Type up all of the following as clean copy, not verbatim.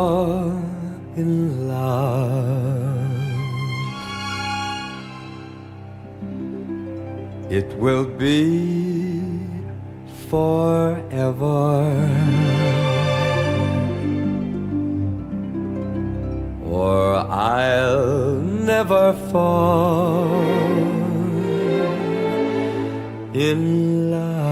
fall in love, it will be forever, or I'll never fall in love.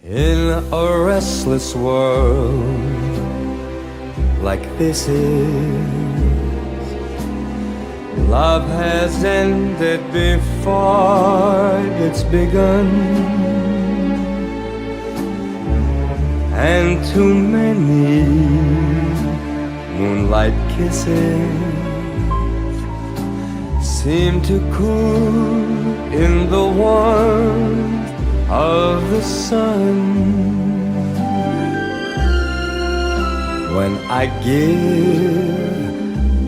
In a restless world like this is, love has ended before it's begun, and too many moonlight kisses seem to cool in the warmth of the sun. When I give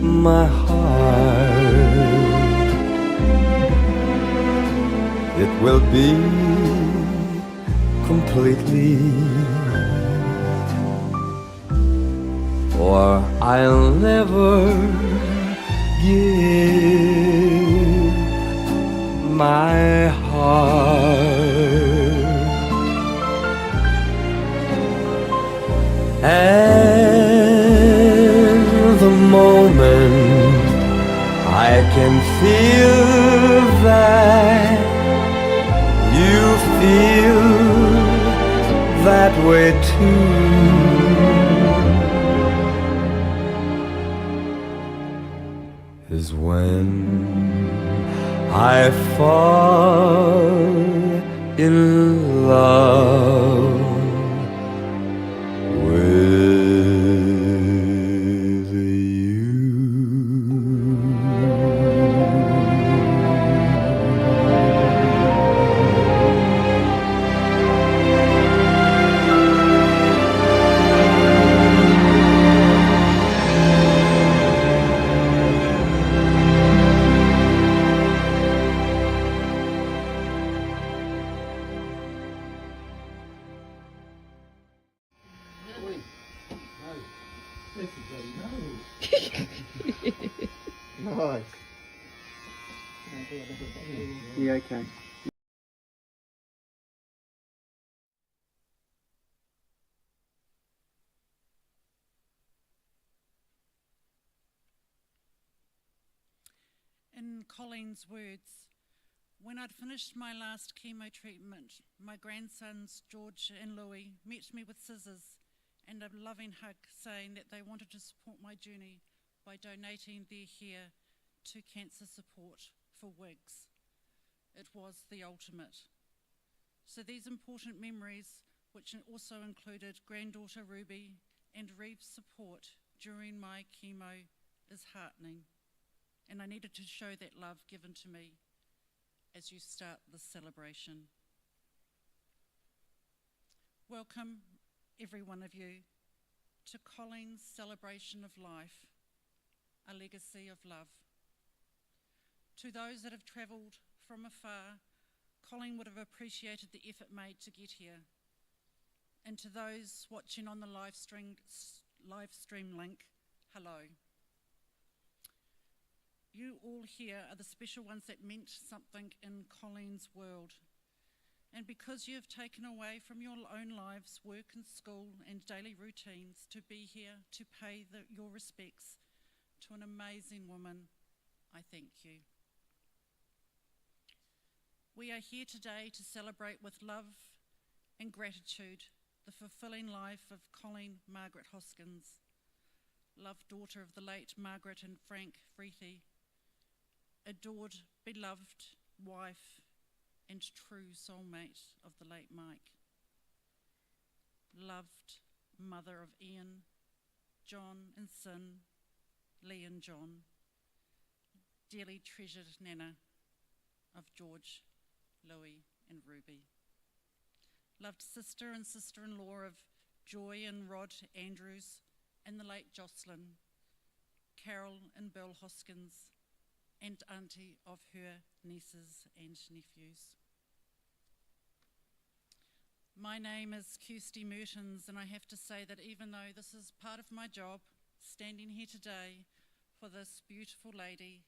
my heart, it will be completely, or I'll never give my heart. And the moment I can feel that you feel that way too, is when I fall in love with you. Nice. Yeah, okay. In Colleen's words, when I'd finished my last chemo treatment, my grandsons George and Louis met me with scissors and a loving hug, saying that they wanted to support my journey by donating their hair to cancer support for wigs. It was the ultimate. So these important memories, which also included granddaughter Ruby and Reeve's support during my chemo, is heartening. And I needed to show that love given to me as you start this celebration. Welcome, every one of you, to Colleen's celebration of life, a legacy of love. To those that have travelled from afar, Colleen would have appreciated the effort made to get here. And to those watching on the live stream link, hello. You all here are the special ones that meant something in Colleen's world. And because you have taken away from your own lives, work and school and daily routines to be here to pay your respects to an amazing woman, I thank you. We are here today to celebrate with love and gratitude the fulfilling life of Colleen Margaret Hoskins, loved daughter of the late Margaret and Frank Freethy, adored, beloved wife and true soulmate of the late Mike, loved mother of Ian, John and Sin, Lee and John, dearly treasured nana of George, Louis and Ruby, loved sister and sister-in-law of Joy and Rod Andrews and the late Jocelyn, Carol and Bill Hoskins, and auntie of her nieces and nephews. My name is Kirsty Mertens, and I have to say that even though this is part of my job, standing here today for this beautiful lady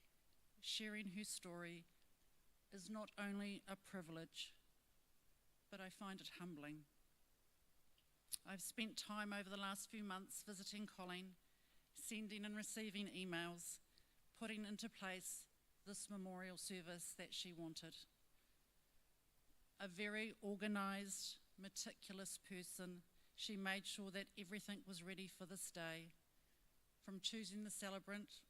sharing her story is not only a privilege, but I find it humbling. I've spent time over the last few months visiting Colleen, sending and receiving emails, putting into place this memorial service that she wanted. A very organised, meticulous person, she made sure that everything was ready for this day, from choosing the celebrant,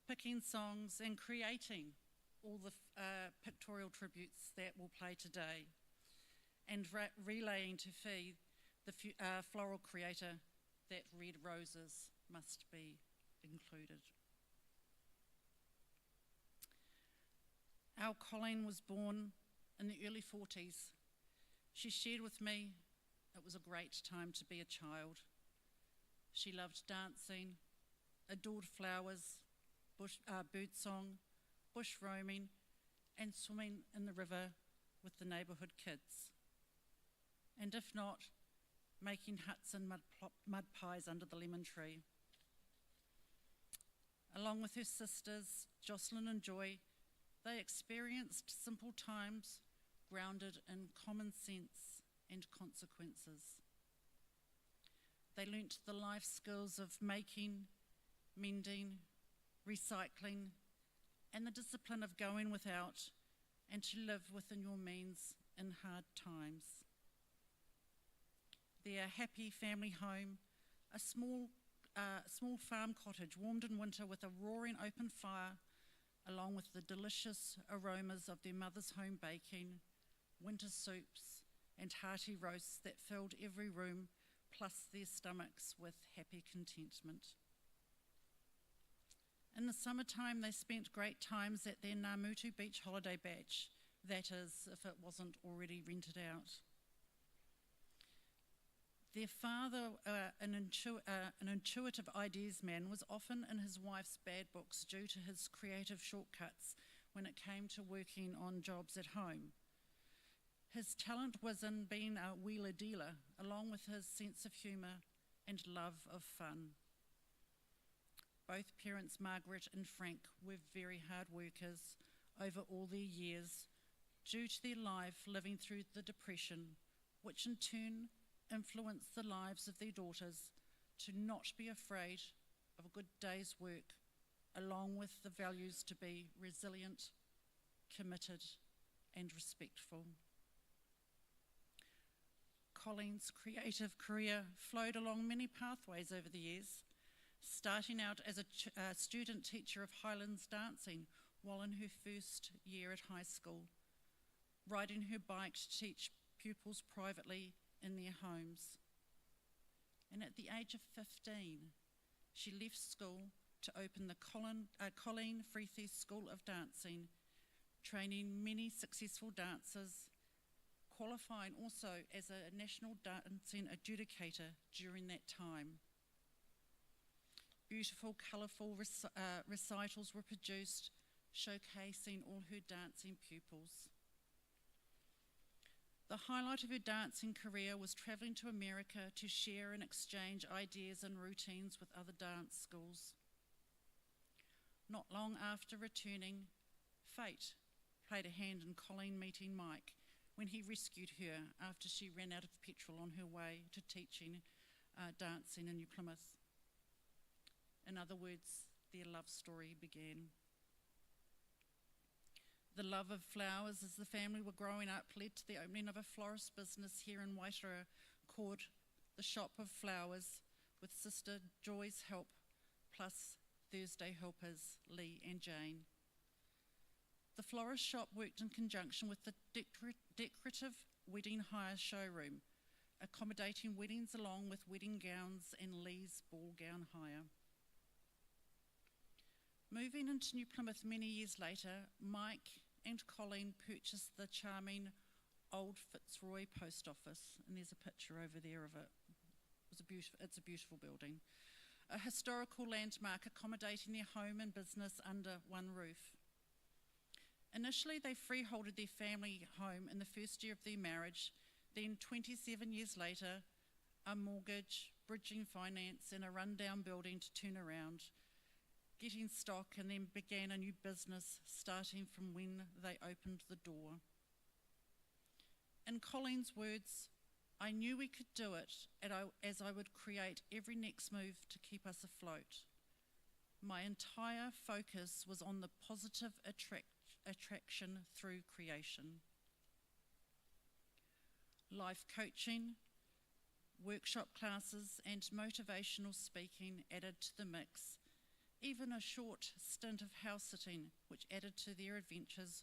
picking songs and creating all the pictorial tributes that will play today, and relaying to Fee, the floral creator, that red roses must be included. Our Colleen was born in the early 40s. She shared with me it was a great time to be a child. She loved dancing, adored flowers, birdsong, bush roaming, and swimming in the river with the neighbourhood kids. And if not, making huts and mud pies under the lemon tree. Along with her sisters, Jocelyn and Joy, they experienced simple times grounded in common sense and consequences. They learnt the life skills of making, mending, recycling, and the discipline of going without and to live within your means in hard times. Their happy family home, a small farm cottage warmed in winter with a roaring open fire, along with the delicious aromas of their mother's home baking, winter soups and hearty roasts that filled every room, plus their stomachs with happy contentment. In the summertime, they spent great times at their Ngāmutu Beach holiday batch, that is, if it wasn't already rented out. Their father, an intuitive ideas man, was often in his wife's bad books due to his creative shortcuts when it came to working on jobs at home. His talent was in being a wheeler dealer, along with his sense of humour and love of fun. Both parents, Margaret and Frank, were very hard workers over all their years due to their life living through the Depression, which in turn influenced the lives of their daughters to not be afraid of a good day's work, along with the values to be resilient, committed, and respectful. Colleen's creative career flowed along many pathways over the years, starting out as a student teacher of Highlands dancing while in her first year at high school, riding her bike to teach pupils privately in their homes. And at the age of 15, she left school to open the Colleen Freethy School of Dancing, training many successful dancers, qualifying also as a national dancing adjudicator during that time. Beautiful, colourful recitals were produced, showcasing all her dancing pupils. The highlight of her dancing career was travelling to America to share and exchange ideas and routines with other dance schools. Not long after returning, fate played a hand in Colleen meeting Mike when he rescued her after she ran out of petrol on her way to teaching dancing in New Plymouth. In other words, their love story began. The love of flowers as the family were growing up led to the opening of a florist business here in Waitara called the Shop of Flowers, with sister Joy's help, plus Thursday helpers Lee and Jane. The florist shop worked in conjunction with the decorative wedding hire showroom, accommodating weddings along with wedding gowns and Lee's ball gown hire. Moving into New Plymouth many years later, Mike and Colleen purchased the charming old Fitzroy post office, and there's a picture over there of it. It's a beautiful building. a historical landmark accommodating their home and business under one roof. Initially, they freeholded their family home in the first year of their marriage. Then 27 years later, a mortgage, bridging finance and a rundown building to turn around, getting stock, and then began a new business starting from when they opened the door. In Colleen's words, I knew we could do it as I would create every next move to keep us afloat. My entire focus was on the positive attraction through creation. Life coaching, workshop classes and motivational speaking added to the mix, even a short stint of house sitting which added to their adventures,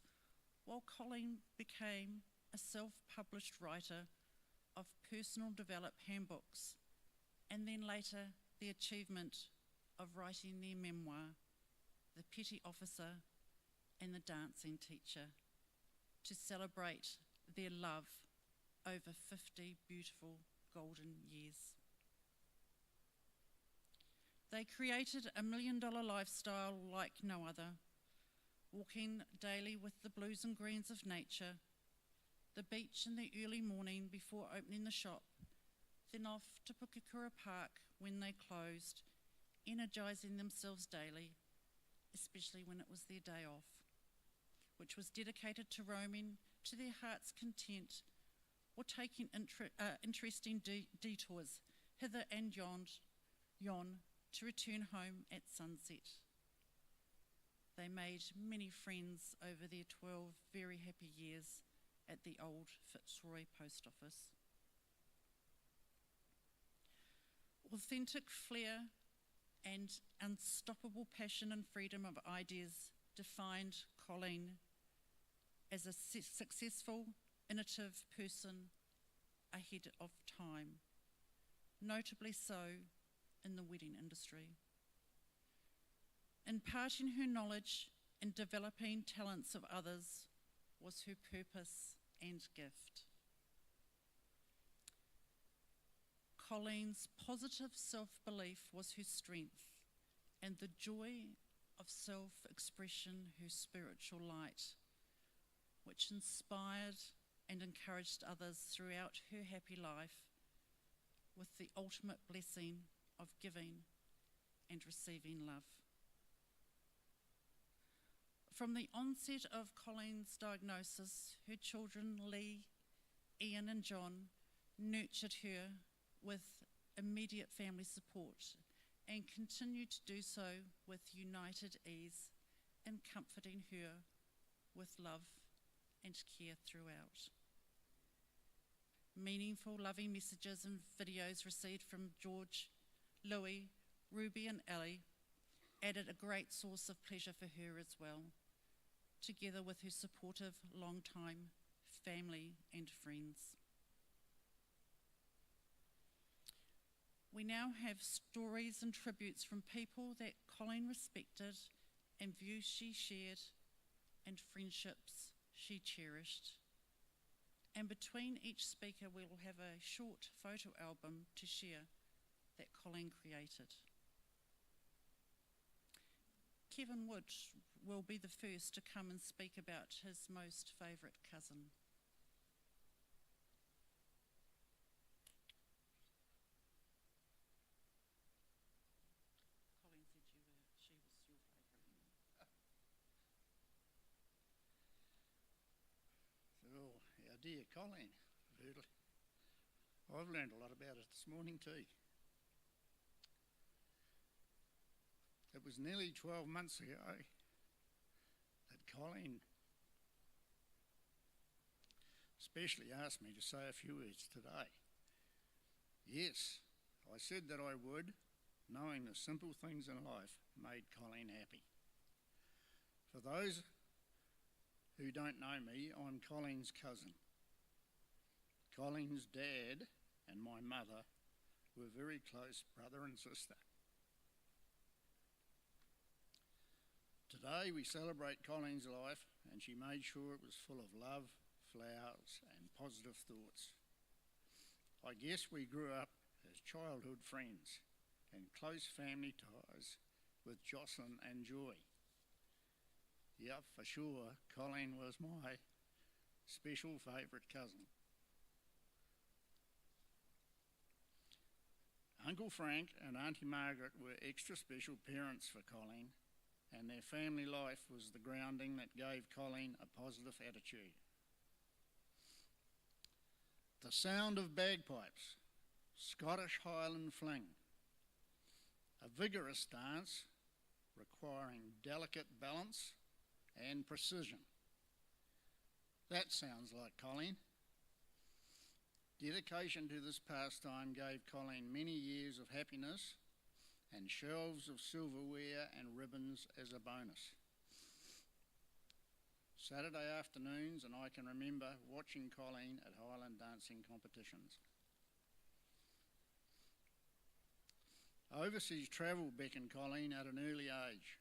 while Colleen became a self-published writer of personal development handbooks, and then later the achievement of writing their memoir, The Petty Officer and the Dancing Teacher, to celebrate their love over 50 beautiful golden years. They created a $1 million lifestyle like no other, walking daily with the blues and greens of nature, the beach in the early morning before opening the shop, then off to Pukekura Park when they closed, energising themselves daily, especially when it was their day off, which was dedicated to roaming to their heart's content or taking interesting detours hither and yon to return home at sunset. They made many friends over their 12 very happy years at the old Fitzroy Post Office. Authentic flair and unstoppable passion and freedom of ideas defined Colleen as a successful, innovative person ahead of time, notably so in the wedding industry. Imparting her knowledge and developing talents of others was her purpose and gift. Colleen's positive self-belief was her strength, and the joy of self-expression her spiritual light, which inspired and encouraged others throughout her happy life with the ultimate blessing of giving and receiving love. From the onset of Colleen's diagnosis, her children Lee, Ian and John nurtured her with immediate family support and continued to do so with united ease in comforting her with love and care throughout. Meaningful, loving messages and videos received from George, Louis, Ruby and Ellie added a great source of pleasure for her as well, together with her supportive long-time family and friends. We now have stories and tributes from people that Colleen respected and views she shared and friendships she cherished. And between each speaker we will have a short photo album to share that Colleen created. Kevin Wood will be the first to come and speak about his most favourite cousin. Colleen said she was your favourite. Oh, our dear Colleen, really. I've learned a lot about it this morning too. It was nearly 12 months ago that Colleen especially asked me to say a few words today. Yes, I said that I would, knowing the simple things in life made Colleen happy. For those who don't know me, I'm Colleen's cousin. Colleen's dad and my mother were very close brother and sister. Today we celebrate Colleen's life, and she made sure it was full of love, flowers and positive thoughts. I guess we grew up as childhood friends, and close family ties with Jocelyn and Joy. Yep, for sure, Colleen was my special favourite cousin. Uncle Frank and Auntie Margaret were extra special parents for Colleen, and their family life was the grounding that gave Colleen a positive attitude. The sound of bagpipes, Scottish Highland fling, a vigorous dance requiring delicate balance and precision. That sounds like Colleen. Dedication to this pastime gave Colleen many years of happiness and shelves of silverware and ribbons as a bonus. Saturday afternoons, and I can remember watching Colleen at Highland dancing competitions. Overseas travel beckoned Colleen at an early age.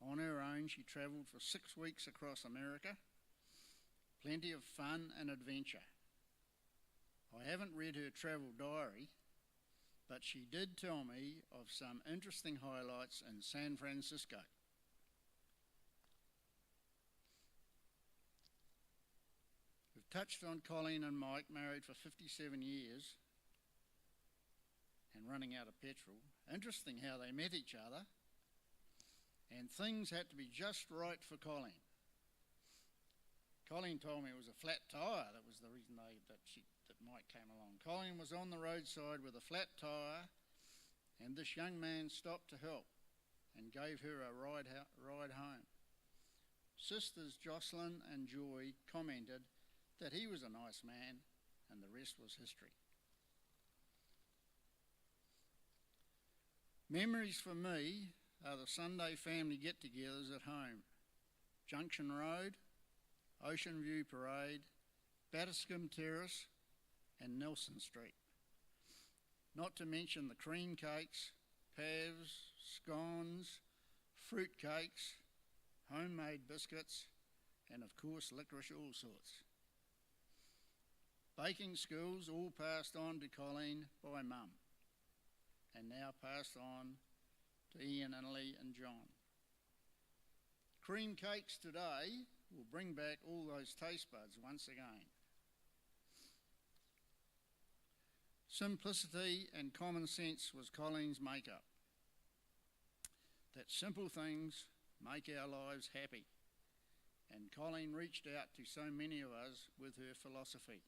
On her own, she travelled for 6 weeks across America. Plenty of fun and adventure. I haven't read her travel diary, but she did tell me of some interesting highlights in San Francisco. We've touched on Colleen and Mike, married for 57 years and running out of petrol. Interesting how they met each other, and things had to be just right for Colleen. Colleen told me it was a flat tyre that was the reason that Mike came along. Colleen was on the roadside with a flat tyre, and this young man stopped to help and gave her a ride home. Sisters Jocelyn and Joy commented that he was a nice man, and the rest was history. Memories for me are the Sunday family get-togethers at home. Junction Road, Ocean View Parade, Batterscombe Terrace and Nelson Street. Not to mention the cream cakes, pavs, scones, fruit cakes, homemade biscuits, and of course licorice all sorts. Baking skills all passed on to Colleen by Mum, and now passed on to Ian and Lee and John. Cream cakes today will bring back all those taste buds once again. Simplicity and common sense was Colleen's makeup. That simple things make our lives happy, and Colleen reached out to so many of us with her philosophy.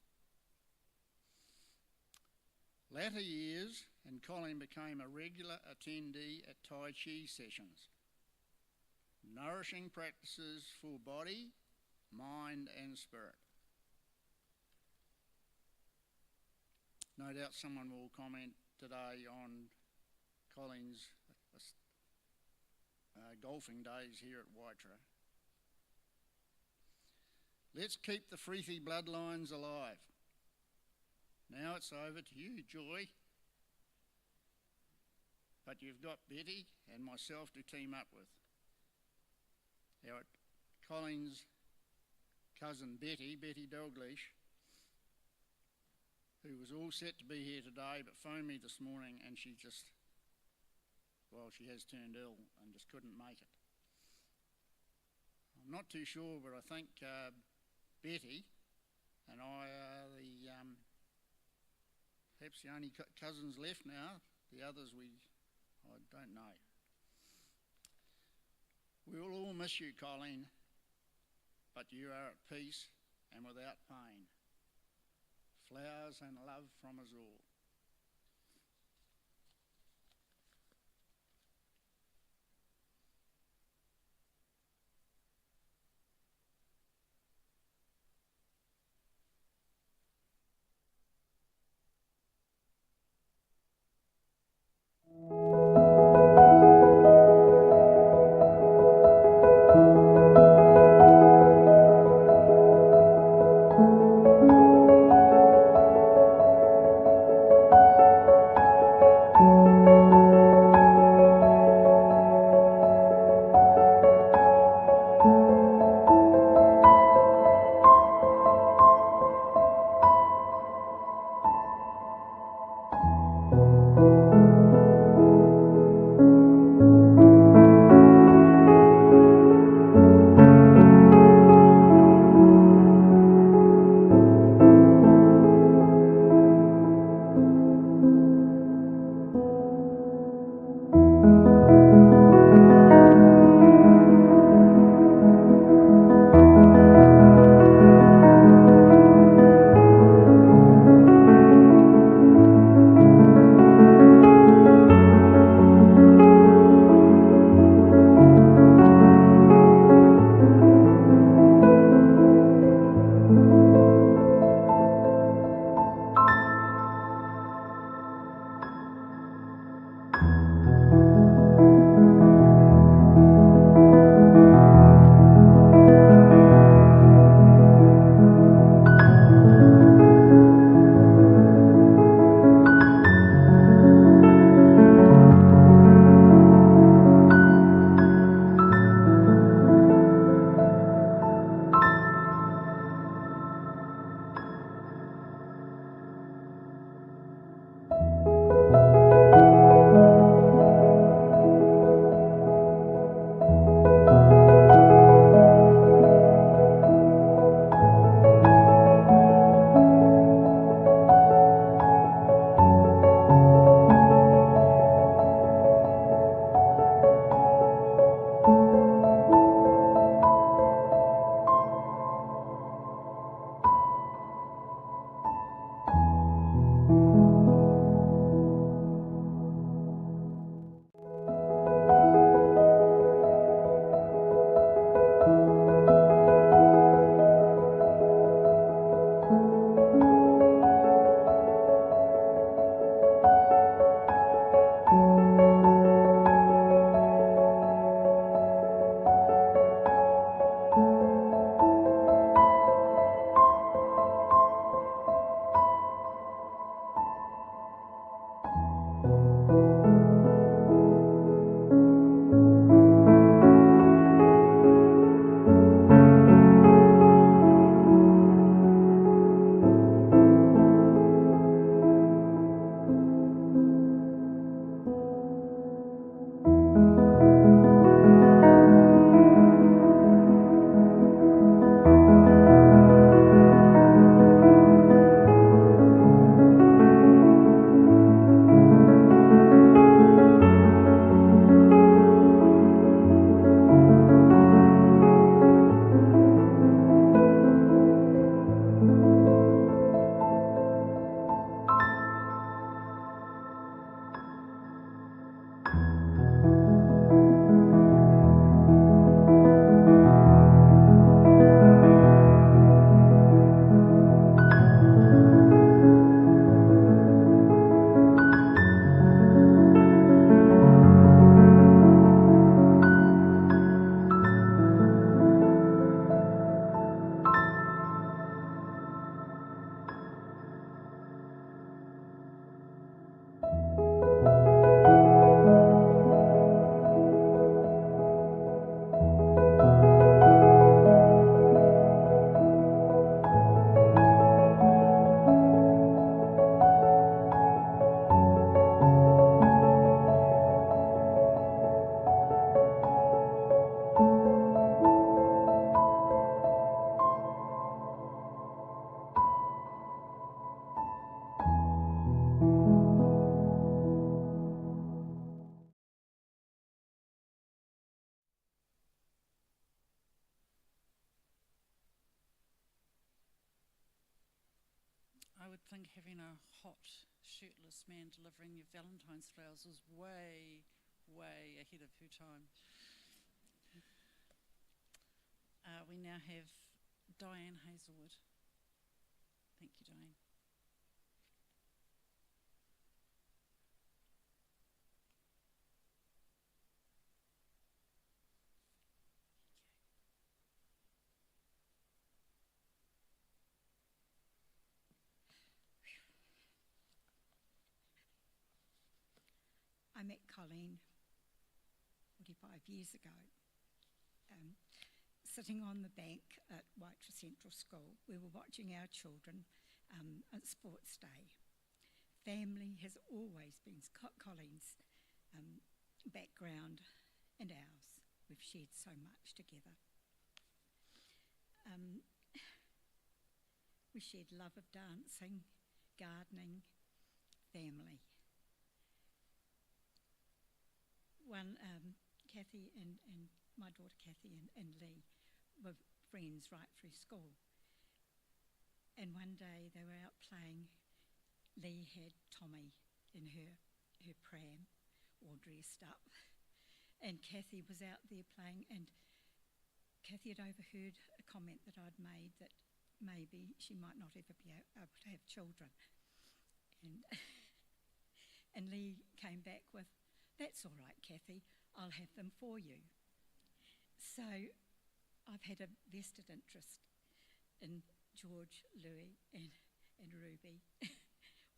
Latter years, and Colleen became a regular attendee at Tai Chi sessions. Nourishing practices for body, mind and spirit. No doubt someone will comment today on Colleen's golfing days here at Waitara. Let's keep the Freethy bloodlines alive. Now it's over to you, Joy. But you've got Betty and myself to team up with. Our Colleen's cousin Betty Dalglish, who was all set to be here today but phoned me this morning, and she has turned ill and just couldn't make it. I'm not too sure, but I think Betty and I are perhaps the only cousins left now. The others I don't know. We will all miss you, Colleen, but you are at peace and without pain. Flowers and love from us all. I would think having a hot, shirtless man delivering your Valentine's flowers was way, way ahead of her time. We now have Diane Hazelwood. Thank you, Diane. I met Colleen 45 years ago, sitting on the bank at Waitara Central School. We were watching our children at sports day. Family has always been Colleen's background and ours. We've shared so much together. We shared love of dancing, gardening, family. Kathy and my daughter Kathy and Lee were friends right through school. And one day they were out playing. Lee had Tommy in her pram, all dressed up. And Kathy was out there playing, and Kathy had overheard a comment that I'd made that maybe she might not ever be able to have children. And Lee came back with, "That's all right, Kathy, I'll have them for you." So I've had a vested interest in George, Louis and Ruby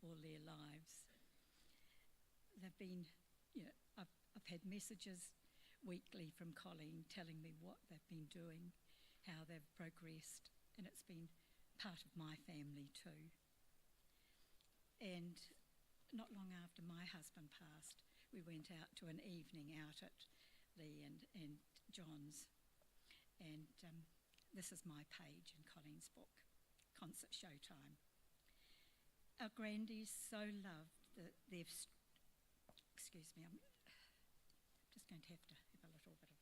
all their lives. They've been, I've had messages weekly from Colleen telling me what they've been doing, how they've progressed, and it's been part of my family too. And not long after my husband passed, we went out to an evening out at Lee and John's, and this is my page in Colleen's book, Concert Showtime. Our grandies so loved that they've, excuse me, I'm just going to have a little bit of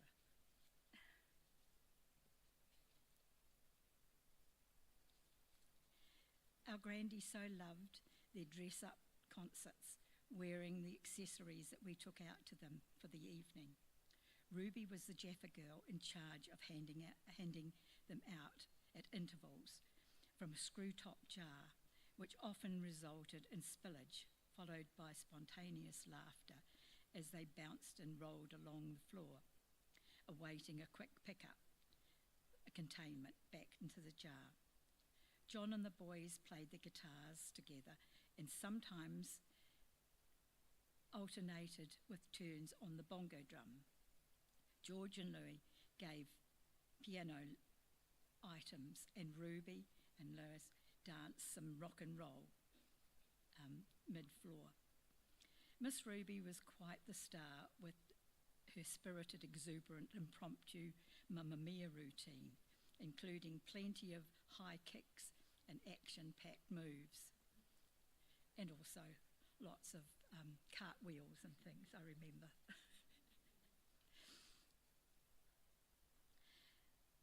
a, our grandies so loved their dress-up concerts, wearing the accessories that we took out to them for the evening. Ruby was the Jaffa girl in charge of handing them out at intervals from a screw-top jar, which often resulted in spillage, followed by spontaneous laughter as they bounced and rolled along the floor, awaiting a quick pickup, a containment back into the jar. John and the boys played the guitars together and sometimes alternated with turns on the bongo drum. George and Louis gave piano items, and Ruby and Lois danced some rock and roll mid-floor. Miss Ruby was quite the star with her spirited, exuberant, impromptu Mamma Mia routine, including plenty of high kicks and action-packed moves, and also lots of cartwheels and things, I remember.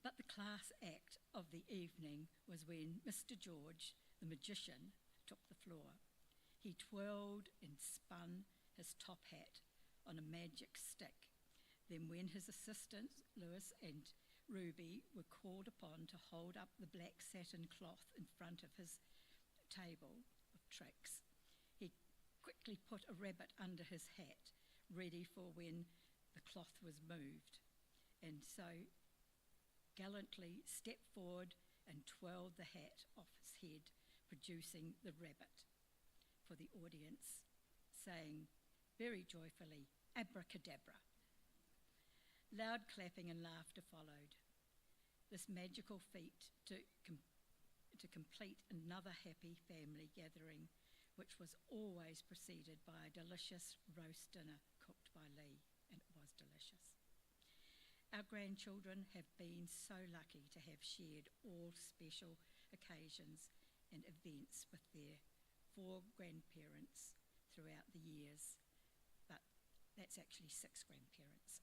But the class act of the evening was when Mr. George, the magician, took the floor. He twirled and spun his top hat on a magic stick. Then when his assistants, Lewis and Ruby, were called upon to hold up the black satin cloth in front of his table of tricks, he quickly put a rabbit under his hat, ready for when the cloth was moved, and so gallantly stepped forward and twirled the hat off his head, producing the rabbit for the audience, saying very joyfully, "Abracadabra." Loud clapping and laughter followed. This magical feat to complete another happy family gathering, which was always preceded by a delicious roast dinner cooked by Lee, and it was delicious. Our grandchildren have been so lucky to have shared all special occasions and events with their 4 grandparents throughout the years, but that's actually 6 grandparents.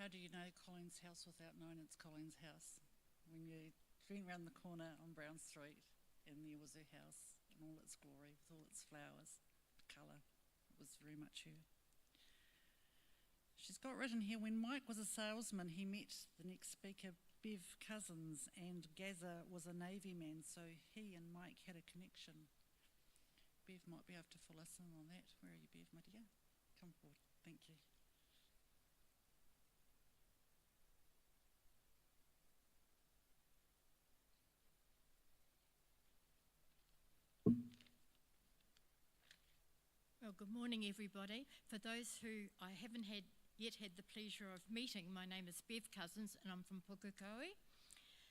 how do you know Colleen's house without knowing it's Colleen's house? When you went round the corner on Brown Street and there was her house in all its glory with all its flowers, colour, it was very much her. She's got written here, when Mike was a salesman, he met the next speaker, Bev Cousins, and Gazza was a Navy man, so he and Mike had a connection. Bev might be able to fill us in on that. Where are you, Bev, my dear? Come forward. Thank you. Well, good morning, everybody. For those who I haven't yet had the pleasure of meeting, my name is Bev Cousins and I'm from Pukekohe.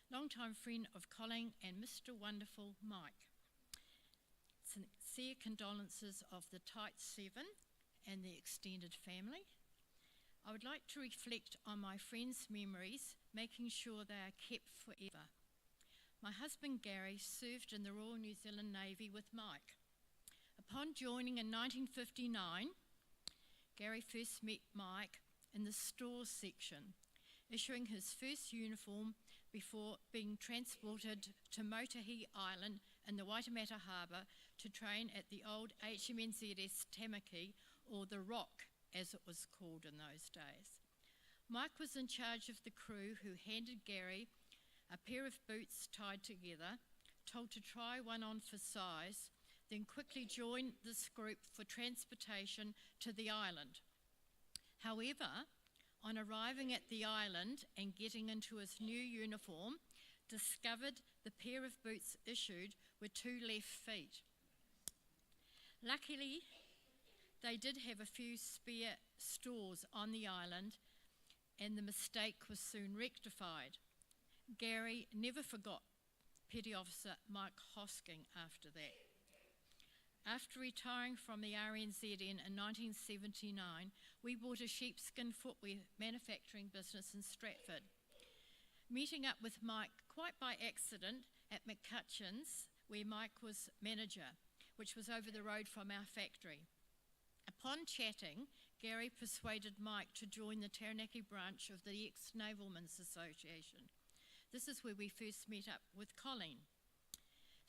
Long-time friend of Colleen and Mr. Wonderful Mike. Sincere condolences of the tight seven and the extended family. I would like to reflect on my friends' memories, making sure they are kept forever. My husband Gary served in the Royal New Zealand Navy with Mike. Upon joining in 1959, Gary first met Mike in the stores section, issuing his first uniform before being transported to Motahi Island in the Waitemata Harbour to train at the old HMNZS Tamaki, or the Rock as it was called in those days. Mike was in charge of the crew, who handed Gary a pair of boots tied together, told to try one on for size, then quickly joined this group for transportation to the island. However, on arriving at the island and getting into his new uniform, discovered the pair of boots issued were 2 left feet. Luckily, they did have a few spare stores on the island and the mistake was soon rectified. Gary never forgot Petty Officer Mike Hoskins after that. After retiring from the RNZN in 1979, we bought a sheepskin footwear manufacturing business in Stratford. Meeting up with Mike quite by accident at McCutcheon's, where Mike was manager, which was over the road from our factory. Upon chatting, Gary persuaded Mike to join the Taranaki branch of the Ex-Navalmen's Association. This is where we first met up with Colleen.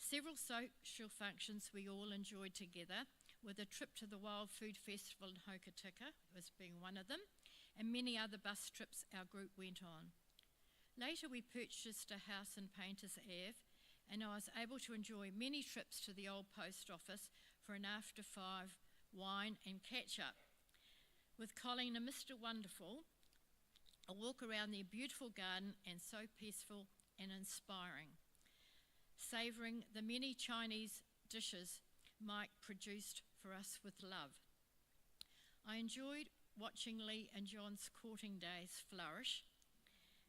Several social functions we all enjoyed together, with a trip to the Wild Food Festival in Hokitika as being one of them, and many other bus trips our group went on. Later we purchased a house in Painters Ave, and I was able to enjoy many trips to the old post office for an after 5 wine and catch up. With Colleen and Mr. Wonderful, a walk around their beautiful garden and so peaceful and inspiring. Savouring the many Chinese dishes Mike produced for us with love. I enjoyed watching Lee and John's courting days flourish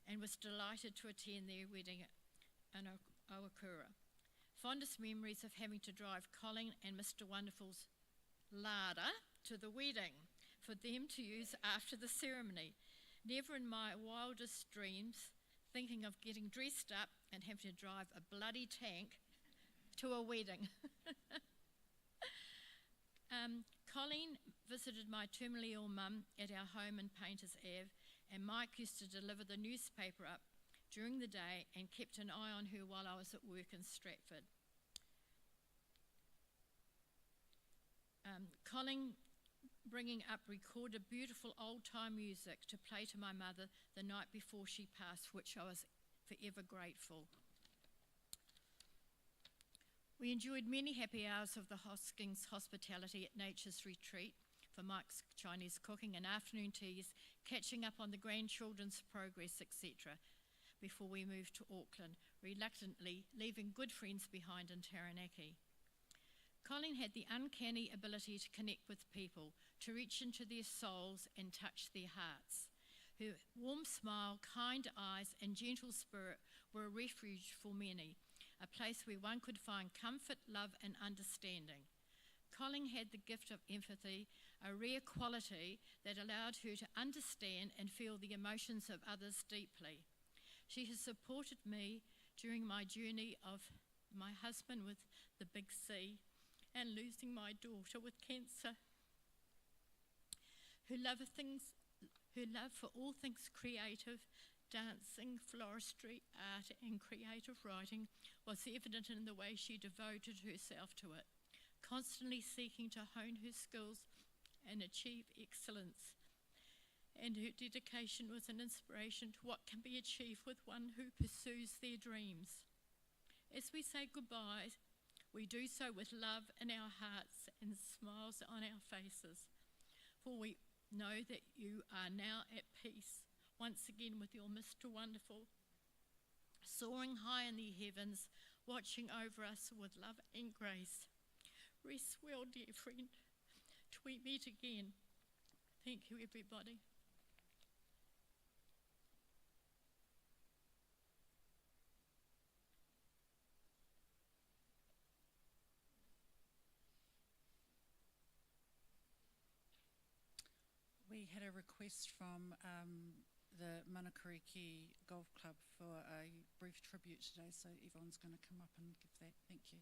and was delighted to attend their wedding in Owakura. Fondest memories of having to drive Colleen and Mr. Wonderful's larder to the wedding for them to use after the ceremony. Never in my wildest dreams thinking of getting dressed up and having to drive a bloody tank to a wedding. Colleen visited my terminally ill mum at our home in Painters Ave, and Mike used to deliver the newspaper up during the day and kept an eye on her while I was at work in Stratford. Colleen, bringing up, recorded beautiful old-time music to play to my mother the night before she passed, which I was forever grateful. We enjoyed many happy hours of the Hoskins hospitality at Nature's Retreat for Mike's Chinese cooking and afternoon teas, catching up on the grandchildren's progress, etc., before we moved to Auckland, reluctantly leaving good friends behind in Taranaki. Colleen had the uncanny ability to connect with people, to reach into their souls and touch their hearts. Her warm smile, kind eyes and gentle spirit were a refuge for many, a place where one could find comfort, love and understanding. Colleen had the gift of empathy, a rare quality that allowed her to understand and feel the emotions of others deeply. She has supported me during my journey of my husband with the big C and losing my daughter with cancer. Her love of things Her love for all things creative, dancing, floristry, art and creative writing was evident in the way she devoted herself to it, constantly seeking to hone her skills and achieve excellence. And her dedication was an inspiration to what can be achieved with one who pursues their dreams. As we say goodbye, we do so with love in our hearts and smiles on our faces, for we know that you are now at peace once again with your Mr. Wonderful, soaring high in the heavens, watching over us with love and grace. Rest well, dear friend, till we meet again. Thank you, everybody. We had a request from the Manakariki Golf Club for a brief tribute today, so everyone's going to come up and give that. Thank you.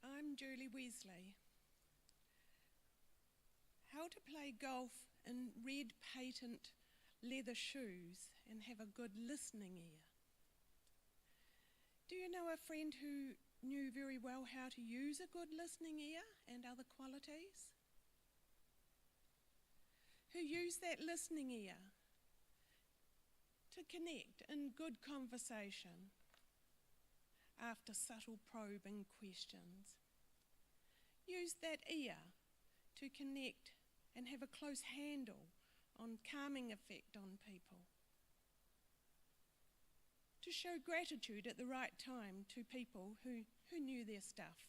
I'm Julie Weasley. How to play golf in red patent leather shoes and have a good listening ear. Do you know a friend who knew very well how to use a good listening ear and other qualities? Who used that listening ear to connect in good conversation after subtle probing questions? Used that ear to connect and have a close handle on calming effect on people. To show gratitude at the right time to people who knew their stuff.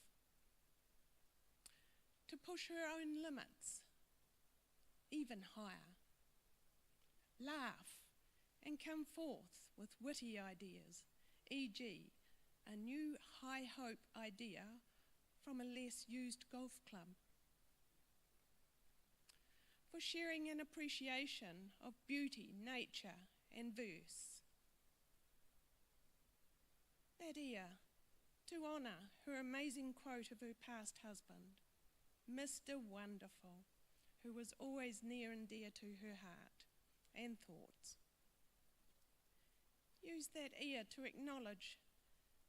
To push her own limits even higher. Laugh and come forth with witty ideas, e.g. a new high hope idea from a less used golf club. For sharing an appreciation of beauty, nature and verse. That ear to honour her amazing quote of her past husband, Mr. Wonderful, who was always near and dear to her heart and thoughts. Use that ear to acknowledge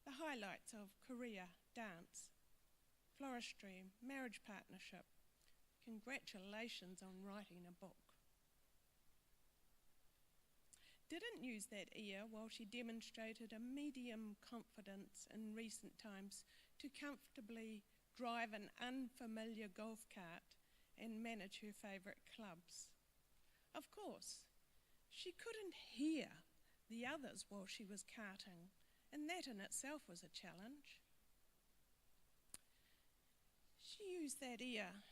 the highlights of career, dance, floristry, marriage partnership. Congratulations on writing a book. Didn't use that ear while she demonstrated a medium confidence in recent times to comfortably drive an unfamiliar golf cart and manage her favourite clubs. Of course, she couldn't hear the others while she was karting, and that in itself was a challenge. She used that ear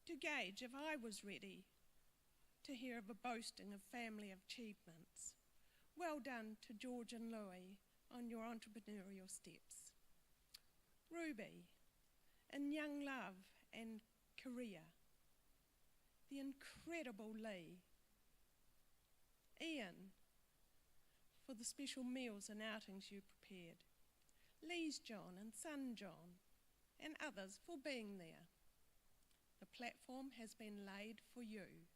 to gauge if I was ready to hear of a boasting of family achievements. Well done to George and Louie on your entrepreneurial steps. Ruby, in young love and career. The incredible Lee. Ian, for the special meals and outings you prepared. Lee's John and son John, and others for being there. The platform has been laid for you.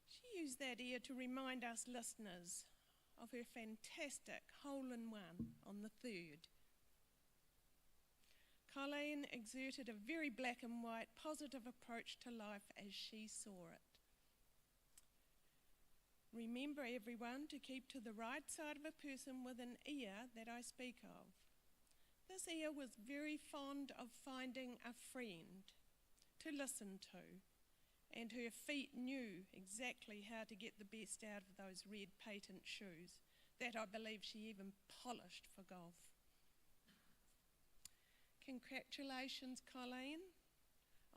She used that ear to remind us listeners of her fantastic hole-in-one on the 3rd. Colleen exerted a very black and white positive approach to life as she saw it. Remember, everyone, to keep to the right side of a person with an ear that I speak of. This ear was very fond of finding a friend to listen to, and her feet knew exactly how to get the best out of those red patent shoes that I believe she even polished for golf. Congratulations, Colleen,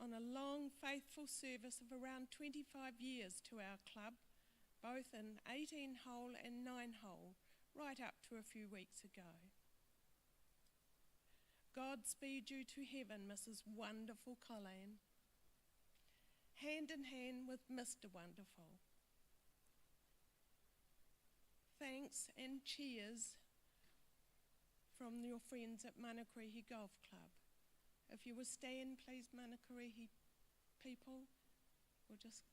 on a long, faithful service of around 25 years to our club, both in 18-hole and 9-hole, right up to a few weeks ago. God speed you to heaven, Mrs. Wonderful Colleen, hand in hand with Mr. Wonderful. thanks and cheers from your friends at Manakarihi Golf Club. If you will stand, please, Manakarihi people, we'll just...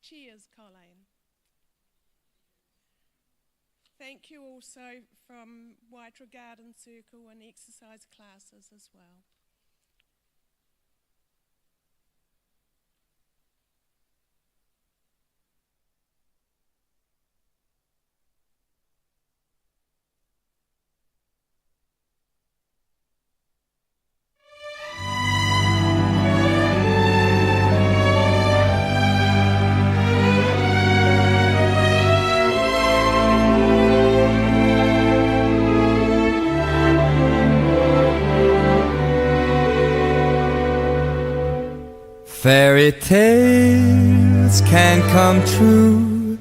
Cheers, Colleen. Thank you also from Waitara Garden Circle and exercise classes as well. Fairy tales can come true.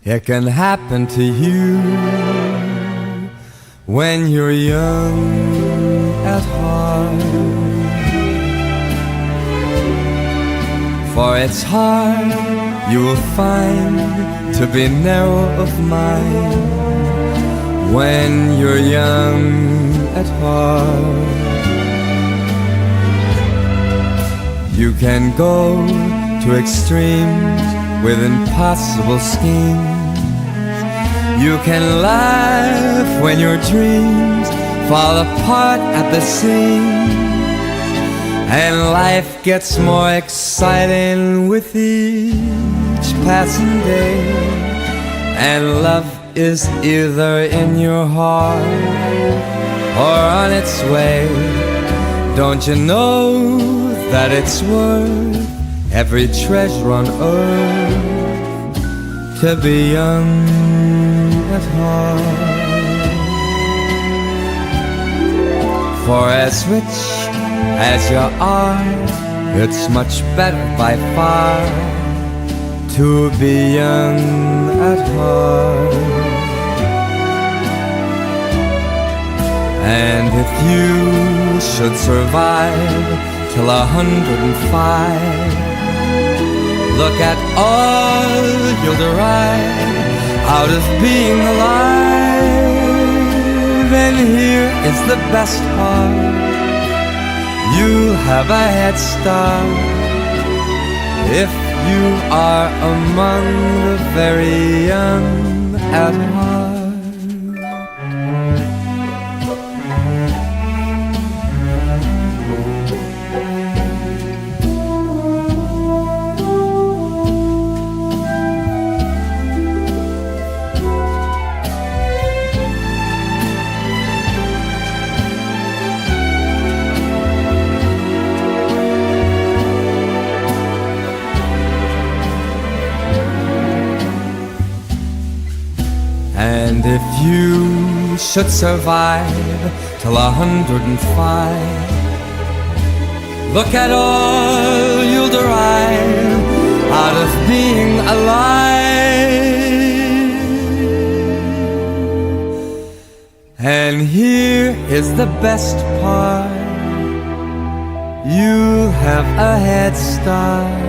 It can happen to you when you're young at heart. For it's hard, you will find, to be narrow of mind when you're young at heart. You can go to extremes with impossible schemes. You can laugh when your dreams fall apart at the seams. And life gets more exciting with each passing day. And love is either in your heart or on its way. Don't you know that it's worth every treasure on earth to be young at heart? For as rich as you are, it's much better by far to be young at heart. And if you should survive till 105, look at all you'll derive out of being alive. And here is the best part: you'll have a head start if you are among the very young at heart. And if you should survive till 105, look at all you'll derive out of being alive. And here is the best part: you'll have a head start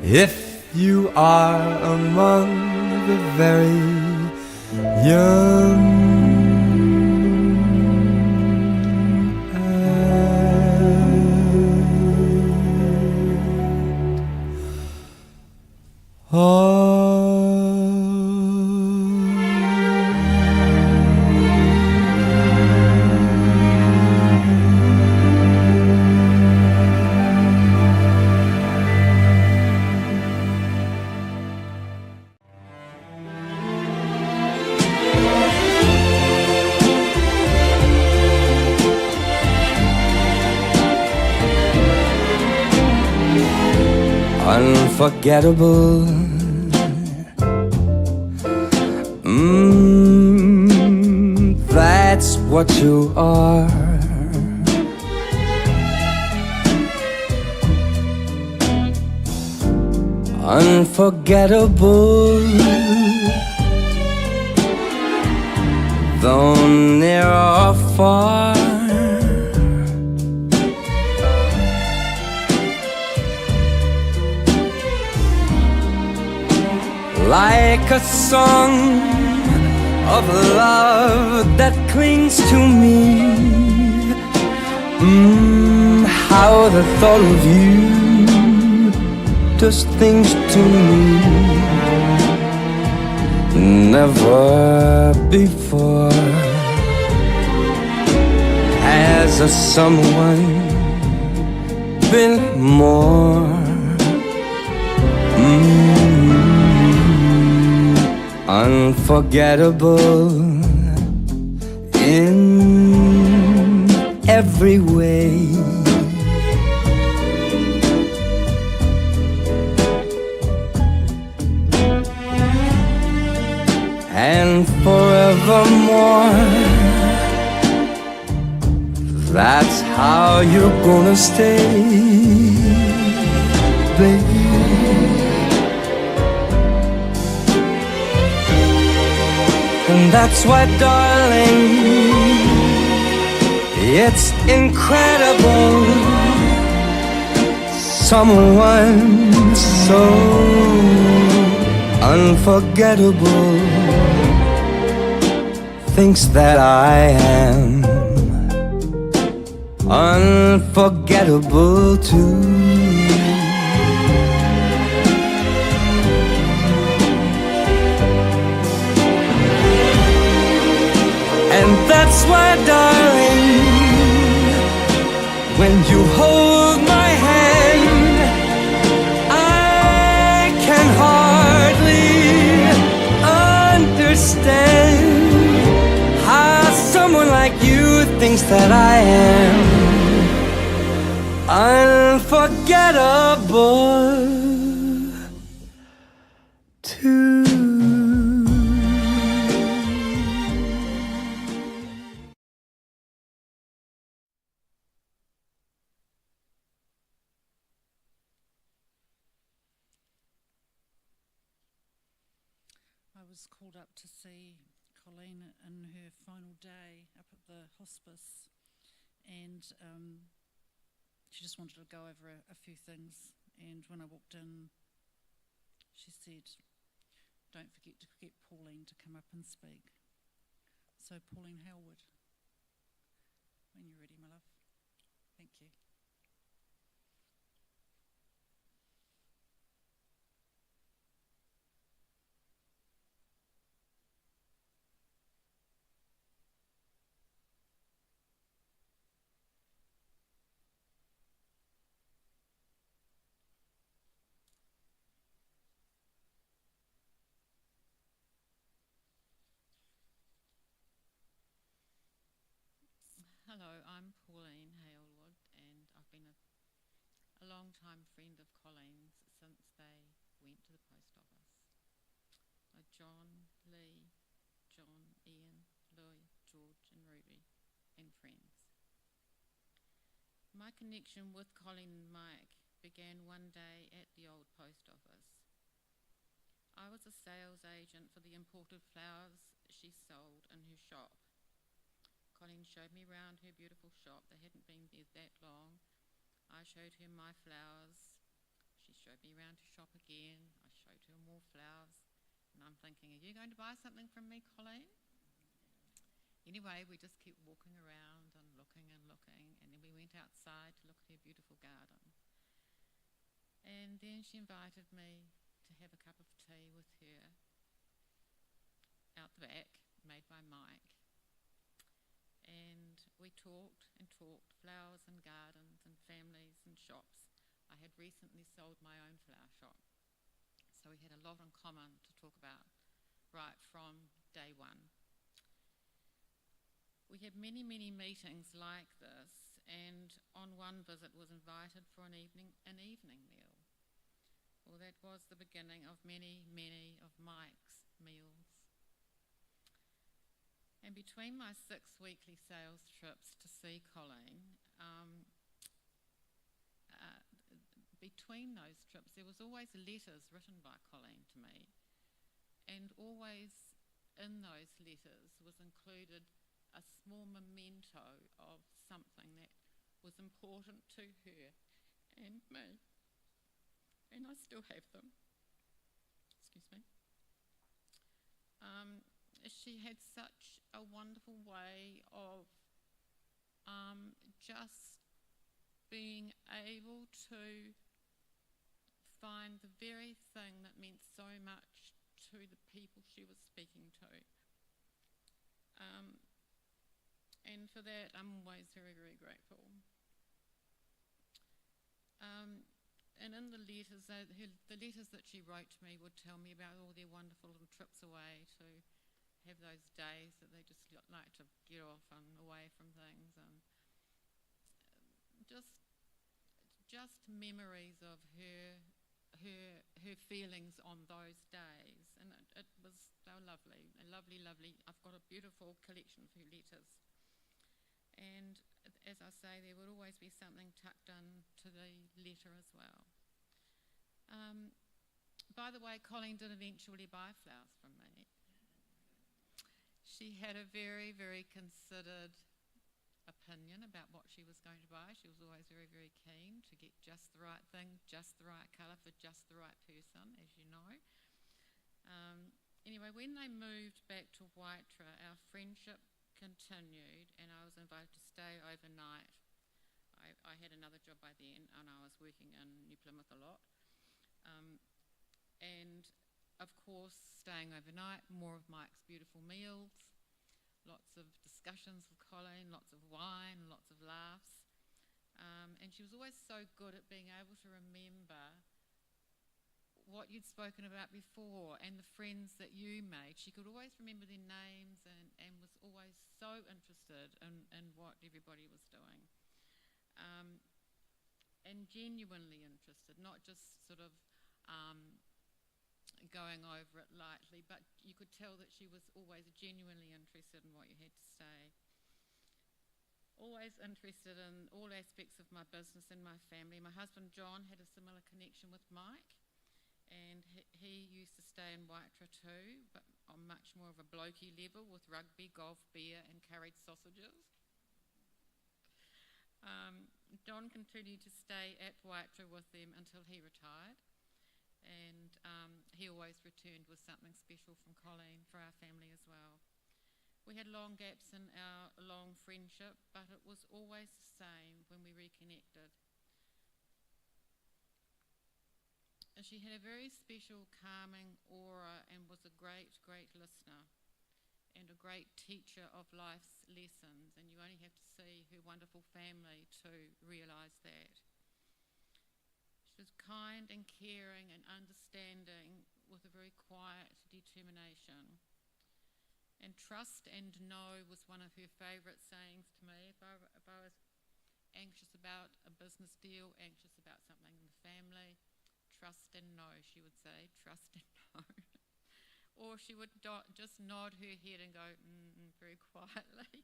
if you are among the very young at heart. Unforgettable, that's what you are. Unforgettable, though near or far. like a song of love that clings to me. How the thought of you does things to me. Never before has a someone been more unforgettable in every way. And forevermore, that's how you're gonna stay, baby. And that's why, darling, it's incredible. Someone so unforgettable thinks that I am unforgettable too. And that's why, darling, when you hold my hand, I can hardly understand how someone like you thinks that I am unforgettable too. I was called up to see Colleen in her final day up at the hospice, and she just wanted to go over a few things. And when I walked in, she said, "Don't forget to get Pauline to come up and speak." So Pauline Howard, when you're ready, my love. Thank you. Hello, I'm Pauline Hailwood, and I've been a long-time friend of Colleen's since they went to the post office. John, Lee, John, Ian, Louis, George and Ruby, and friends. My connection with Colleen and Mike began one day at the old post office. I was a sales agent for the imported flowers she sold in her shop. Colleen showed me around her beautiful shop. They hadn't been there that long. I showed her my flowers. She showed me around her shop again. I showed her more flowers. And I'm thinking, are you going to buy something from me, Colleen? Anyway, we just kept walking around and looking, and then we went outside to look at her beautiful garden. And then she invited me to have a cup of tea with her out the back, made by Mike. And we talked and talked, flowers and gardens and families and shops. I had recently sold my own flower shop, so we had a lot in common to talk about right from day one. We had many, many meetings like this, and on one visit was invited for an evening meal. Well, that was the beginning of many, many of Mike's meals. And between my 6 weekly sales trips to see Colleen, between those trips there was always letters written by Colleen to me, and always in those letters was included a small memento of something that was important to her and me, and I still have them. Excuse me. She had such a wonderful way of just being able to find the very thing that meant so much to the people she was speaking to. And for that, I'm always very, very grateful. And in the letters, the letters that she wrote to me would tell me about all their wonderful little trips away to have those days that they just like to get off and away from things, and just memories of her feelings on those days, and they were lovely. I've got a beautiful collection of her letters, and as I say, there would always be something tucked in to the letter as well. By the way, Colleen did eventually buy flowers from me. She had a very, very considered opinion about what she was going to buy. She was always very, very keen to get just the right thing, just the right colour for just the right person, as you know. Anyway, when they moved back to Waitara, our friendship continued, and I was invited to stay overnight. I had another job by then, and I was working in New Plymouth a lot. And of course, staying overnight, more of Mike's beautiful meals, lots of discussions with Colleen, lots of wine, lots of laughs. And she was always so good at being able to remember what you'd spoken about before and the friends that you made. She could always remember their names and was always so interested in what everybody was doing. And genuinely interested, not just sort of going over it lightly, but you could tell that she was always genuinely interested in what you had to say. Always interested in all aspects of my business and my family. My husband John had a similar connection with Mike, and he used to stay in Waitara too, but on much more of a blokey level, with rugby, golf, beer and curried sausages. John continued to stay at Waitara with them until he retired, and he always returned with something special from Colleen for our family as well. We had long gaps in our long friendship, but it was always the same when we reconnected. She had a very special calming aura and was a great, great listener and a great teacher of life's lessons, and you only have to see her wonderful family to realise that. She was kind and caring and understanding with a very quiet determination. And trust and know was one of her favourite sayings to me. If I was anxious about a business deal, anxious about something in the family, trust and know, she would say, trust and know. Or she would just nod her head and go, very quietly.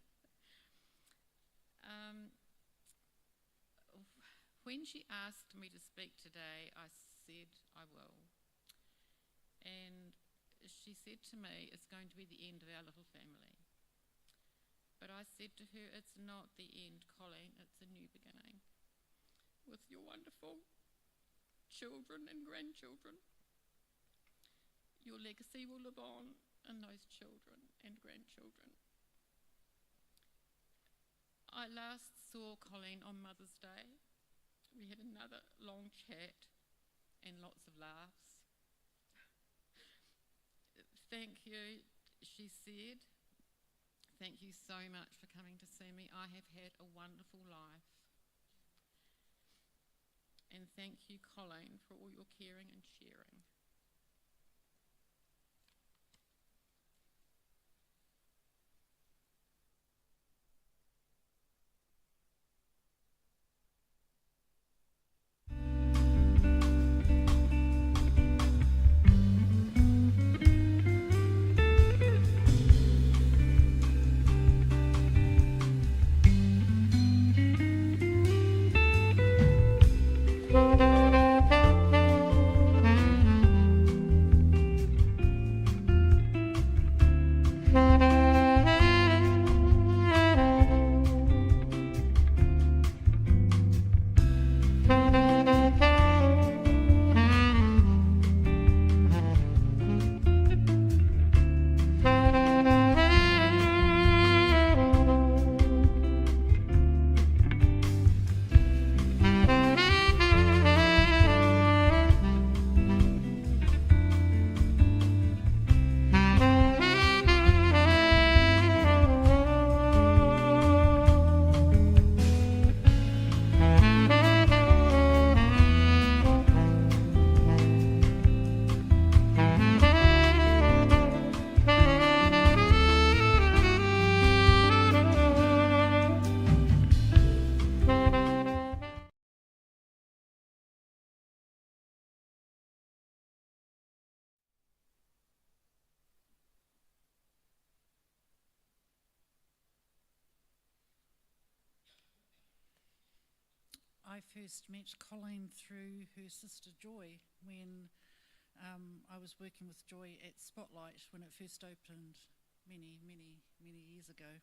When she asked me to speak today, I said I will. And she said to me, it's going to be the end of our little family. But I said to her, it's not the end, Colleen, it's a new beginning. With your wonderful children and grandchildren. Your legacy will live on in those children and grandchildren. I last saw Colleen on Mother's Day. We had another long chat and lots of laughs. Thank you, she said. Thank you so much for coming to see me. I have had a wonderful life. And thank you, Colleen, for all your caring and sharing. I first met Colleen through her sister Joy when I was working with Joy at Spotlight when it first opened many years ago.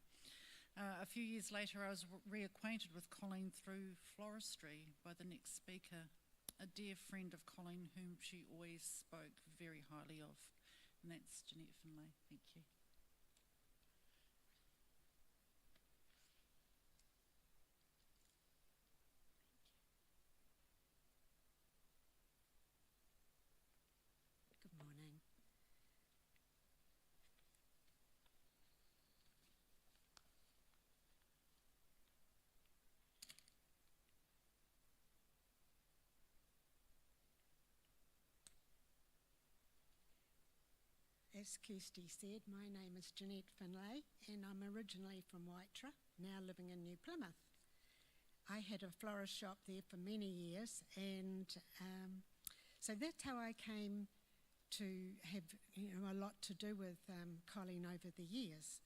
A few years later, I was reacquainted with Colleen through floristry by the next speaker, a dear friend of Colleen whom she always spoke very highly of, and that's Jeanette Finlay. Thank you. Good morning. As Kirsty said, my name is Jeanette Finlay and I'm originally from Waitra, now living in New Plymouth. I had a florist shop there for many years, and so that's how I came to have a lot to do with Colleen over the years.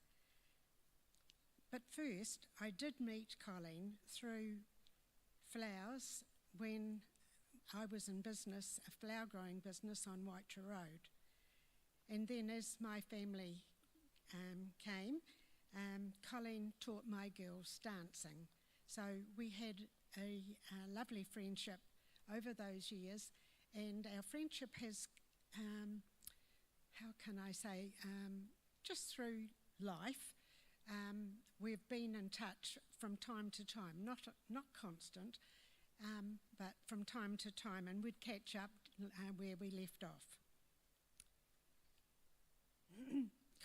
But first, I did meet Colleen through flowers when I was in business, a flower growing business on Waitra Road. And then as my family came, Colleen taught my girls dancing. So we had a lovely friendship over those years, and our friendship has, how can I say, just through life, we've been in touch from time to time, not constant, but from time to time, and we'd catch up where we left off.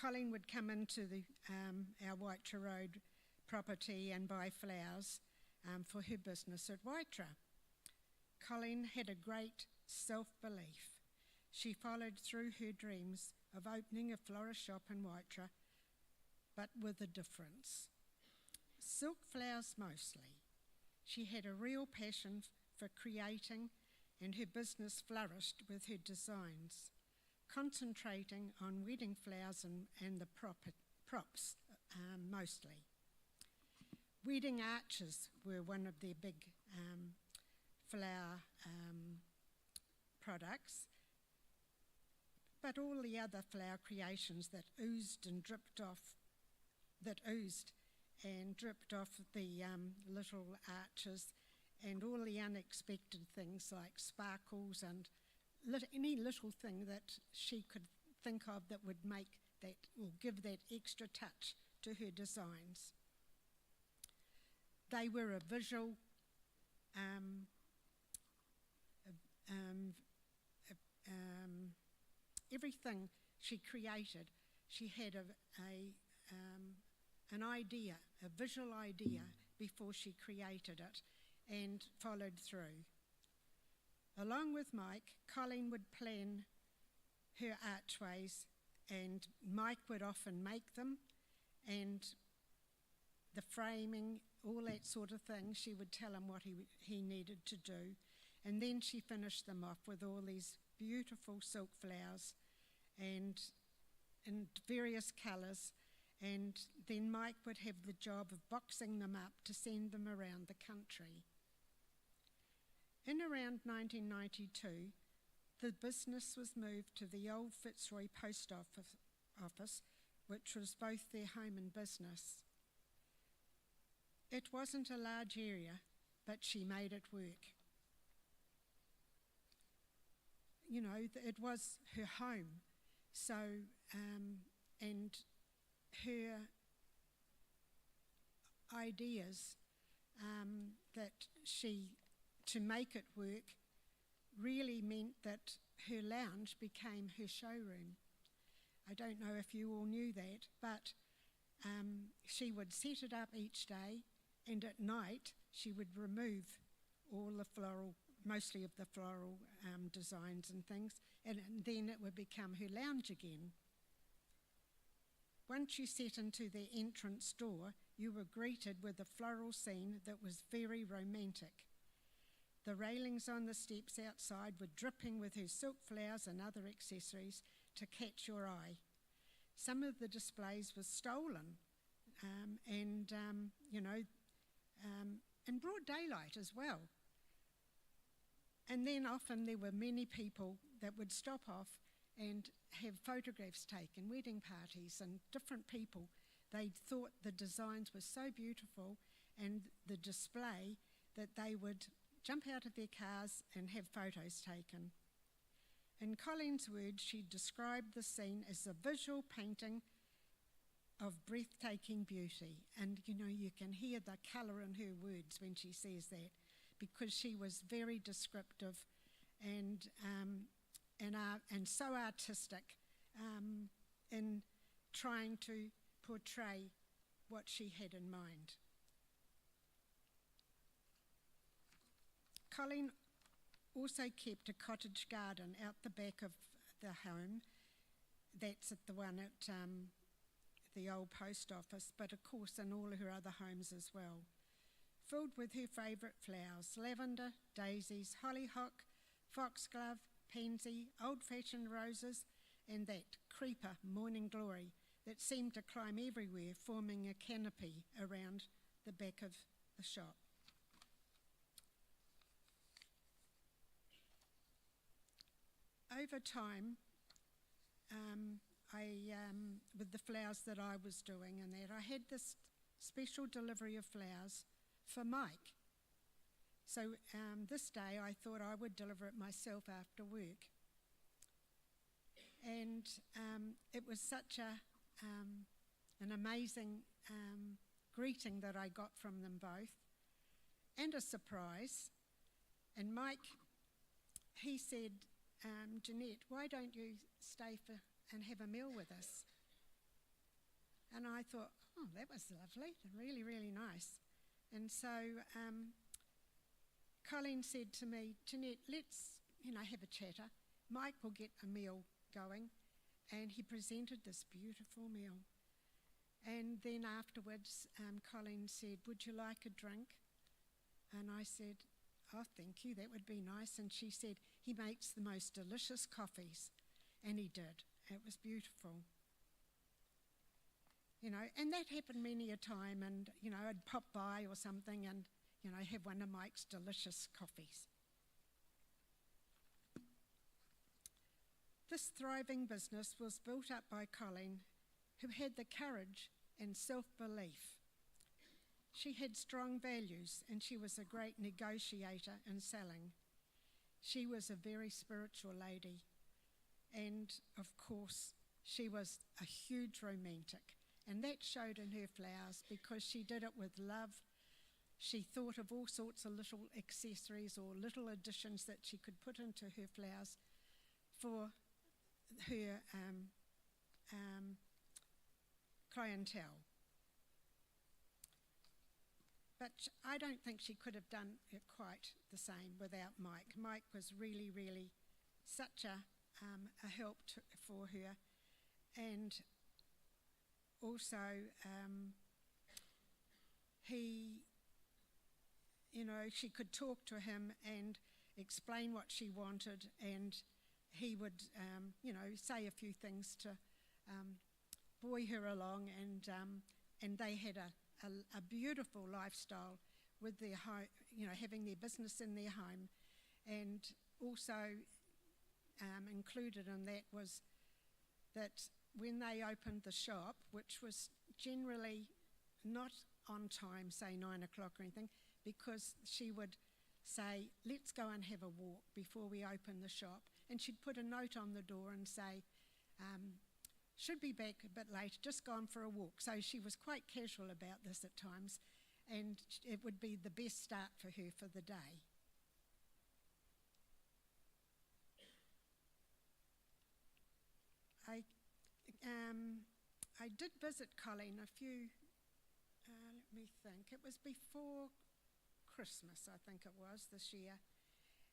Colleen would come into our Waitra Road property and buy flowers for her business at Waitra. Colleen had a great self-belief. She followed through her dreams of opening a florist shop in Waitra, but with a difference. Silk flowers mostly. She had a real passion for creating, and her business flourished with her designs, concentrating on wedding flowers and the props mostly. Wedding arches were one of their big flower products, but all the other flower creations that oozed and dripped off the little arches, and all the unexpected things like sparkles and any little thing that she could think of that would make that or give that extra touch to her designs. They were a visual everything she created, she had an idea, a visual idea before she created it and followed through. Along with Mike, Colleen would plan her archways, and Mike would often make them, and the framing, all that sort of thing. She would tell him what he needed to do, and then she finished them off with all these beautiful silk flowers and in various colours, and then Mike would have the job of boxing them up to send them around the country. In around 1992, the business was moved to the old Fitzroy Post Office, which was both their home and business. It wasn't a large area, but she made it work. You know, it was her home, so, and her ideas to make it work really meant that her lounge became her showroom. I don't know if you all knew that, but she would set it up each day, and at night she would remove all the floral, mostly of the floral designs and things, and then it would become her lounge again. Once you set into the entrance door, you were greeted with a floral scene that was very romantic. The railings on the steps outside were dripping with her silk flowers and other accessories to catch your eye. Some of the displays were stolen in broad daylight as well. And then often there were many people that would stop off and have photographs taken, wedding parties and different people. They thought the designs were so beautiful and the display that they would jump out of their cars and have photos taken. In Colleen's words, she described the scene as a visual painting of breathtaking beauty. And you can hear the colour in her words when she says that, because she was very descriptive and so artistic in trying to portray what she had in mind. Colleen also kept a cottage garden out the back of the home. That's at the one at the old post office, but of course in all her other homes as well, filled with her favourite flowers: lavender, daisies, hollyhock, foxglove, pansy, old-fashioned roses, and that creeper morning glory that seemed to climb everywhere, forming a canopy around the back of the shop. Over time, with the flowers that I was doing and that, I had this special delivery of flowers for Mike. So this day I thought I would deliver it myself after work. And it was such an amazing greeting that I got from them both, and a surprise. And Mike, he said, Jeanette, why don't you stay and have a meal with us? And I thought, oh, that was lovely, really, really nice. And so Colleen said to me, Jeanette, let's have a chatter. Mike will get a meal going. And he presented this beautiful meal. And then afterwards, Colleen said, would you like a drink? And I said, oh, thank you, that would be nice. And she said, he makes the most delicious coffees. And he did. It was beautiful. And that happened many a time, and, I'd pop by or something and, have one of Mike's delicious coffees. This thriving business was built up by Colleen, who had the courage and self-belief. She had strong values, and she was a great negotiator in selling. She was a very spiritual lady, and of course, she was a huge romantic, and that showed in her flowers because she did it with love. She thought of all sorts of little accessories or little additions that she could put into her flowers for her clientele. But I don't think she could have done it quite the same without Mike. Mike was really, really such a help for her. And also she could talk to him and explain what she wanted, and he would, say a few things to buoy her along, and they had a beautiful lifestyle with their home, having their business in their home. And also included in that was that when they opened the shop, which was generally not on time, say 9 o'clock or anything, because she would say, let's go and have a walk before we open the shop. And she'd put a note on the door and say, should be back a bit late, just gone for a walk. So she was quite casual about this at times, and it would be the best start for her for the day. I did visit Colleen a few, let me think, it was before Christmas, I think it was, this year.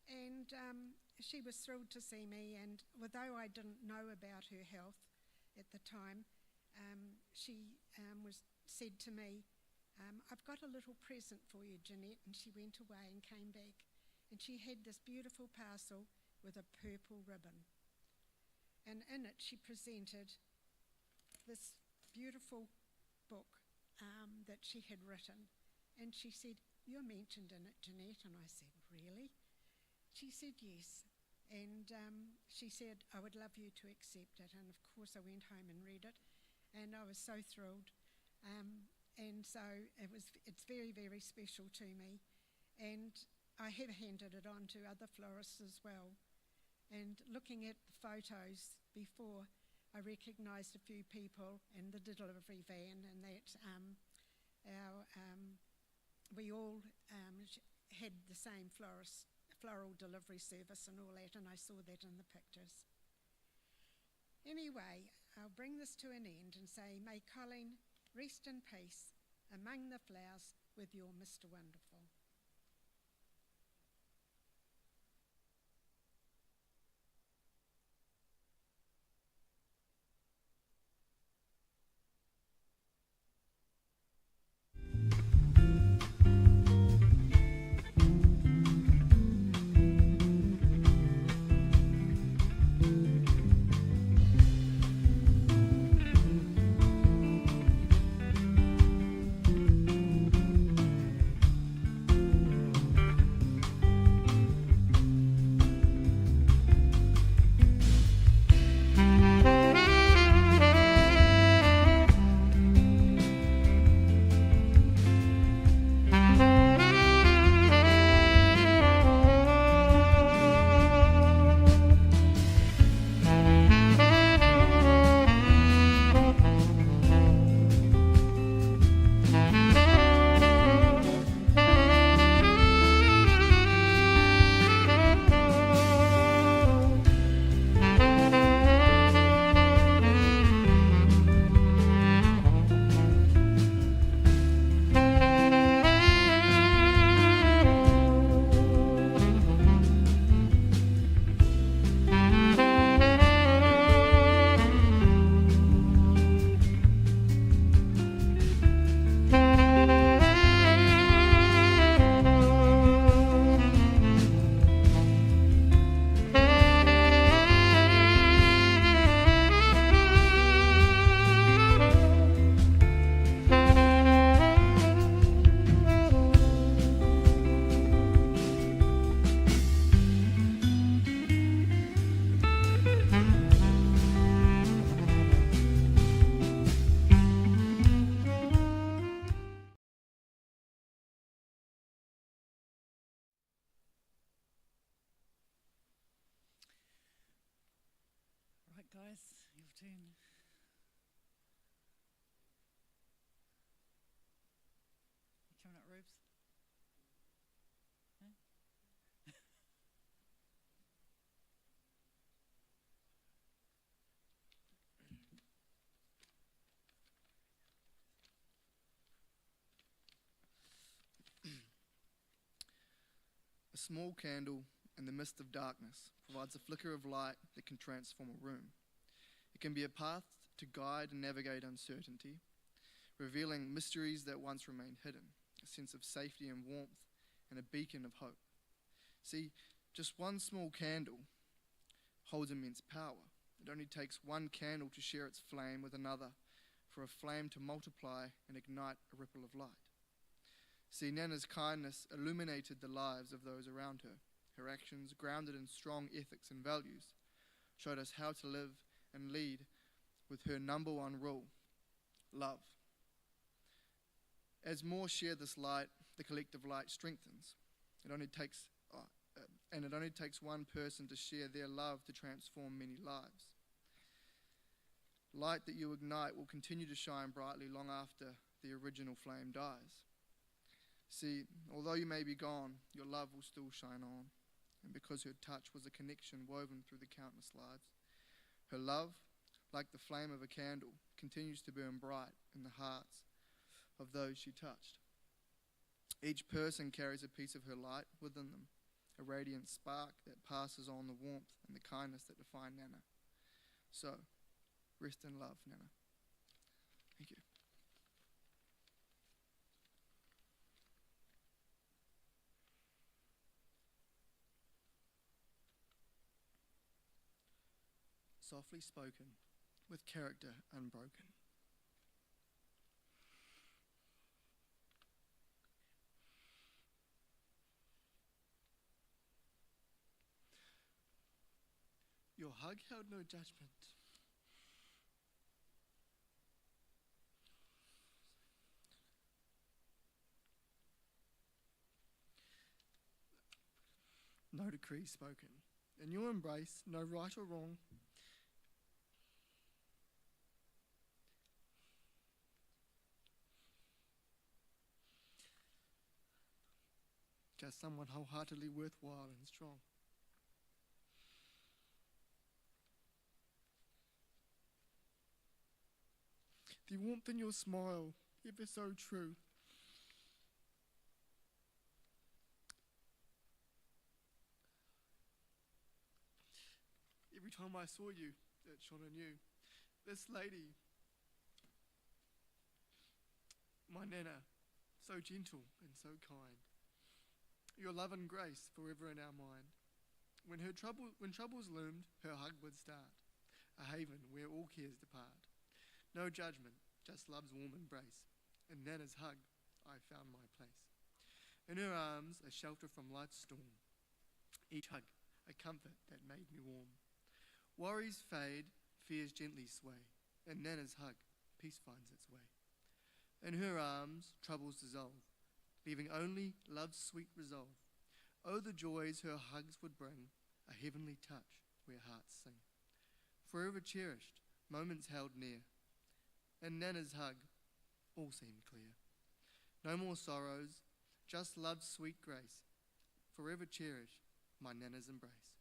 And she was thrilled to see me, and although I didn't know about her health at the time, she said to me, I've got a little present for you, Jeanette. And she went away and came back, and she had this beautiful parcel with a purple ribbon. And in it she presented this beautiful book that she had written. And she said, you're mentioned in it, Jeanette. And I said, really? she said yes. And she said, I would love you to accept it. And of course I went home and read it, and I was so thrilled. And so it's very, very special to me. And I have handed it on to other florists as well. And looking at the photos before, I recognised a few people in the delivery van, and that we all had the same floral delivery service and all that, and I saw that in the pictures. Anyway, I'll bring this to an end and say, may Colleen rest in peace among the flowers with your Mr. Wonderful. Right, guys, your turn. You coming up, Rubes? Huh? A small candle in the midst of darkness provides a flicker of light that can transform a room. It can be a path to guide and navigate uncertainty, revealing mysteries that once remained hidden, a sense of safety and warmth, and a beacon of hope. See, just one small candle holds immense power. It only takes one candle to share its flame with another, for a flame to multiply and ignite a ripple of light. See, Nana's kindness illuminated the lives of those around her. Her actions, grounded in strong ethics and values, showed us how to live and lead with her number one rule, love. As more share this light, the collective light strengthens. It only takes one person to share their love to transform many lives. Light that you ignite will continue to shine brightly long after the original flame dies. See, although you may be gone, your love will still shine on. And because her touch was a connection woven through the countless lives, her love, like the flame of a candle, continues to burn bright in the hearts of those she touched. Each person carries a piece of her light within them, a radiant spark that passes on the warmth and the kindness that define Nana. So, rest in love, Nana. Thank you. Softly spoken, with character unbroken. Your hug held no judgment. No decree spoken. In your embrace, no right or wrong. Just someone wholeheartedly worthwhile and strong. The warmth in your smile, ever so true. Every time I saw you, it shone anew. This lady, my Nana, so gentle and so kind. Your love and grace forever in our mind. When troubles loomed, her hug would start, a haven where all cares depart. No judgment, just love's warm embrace. In Nana's hug, I found my place. In her arms, a shelter from life's storm. Each hug, a comfort that made me warm. Worries fade, fears gently sway. In Nana's hug, peace finds its way. In her arms, troubles dissolve, leaving only love's sweet resolve. Oh, the joys her hugs would bring, a heavenly touch where hearts sing. Forever cherished, moments held near. In Nana's hug, all seemed clear. No more sorrows, just love's sweet grace. Forever cherish my Nana's embrace.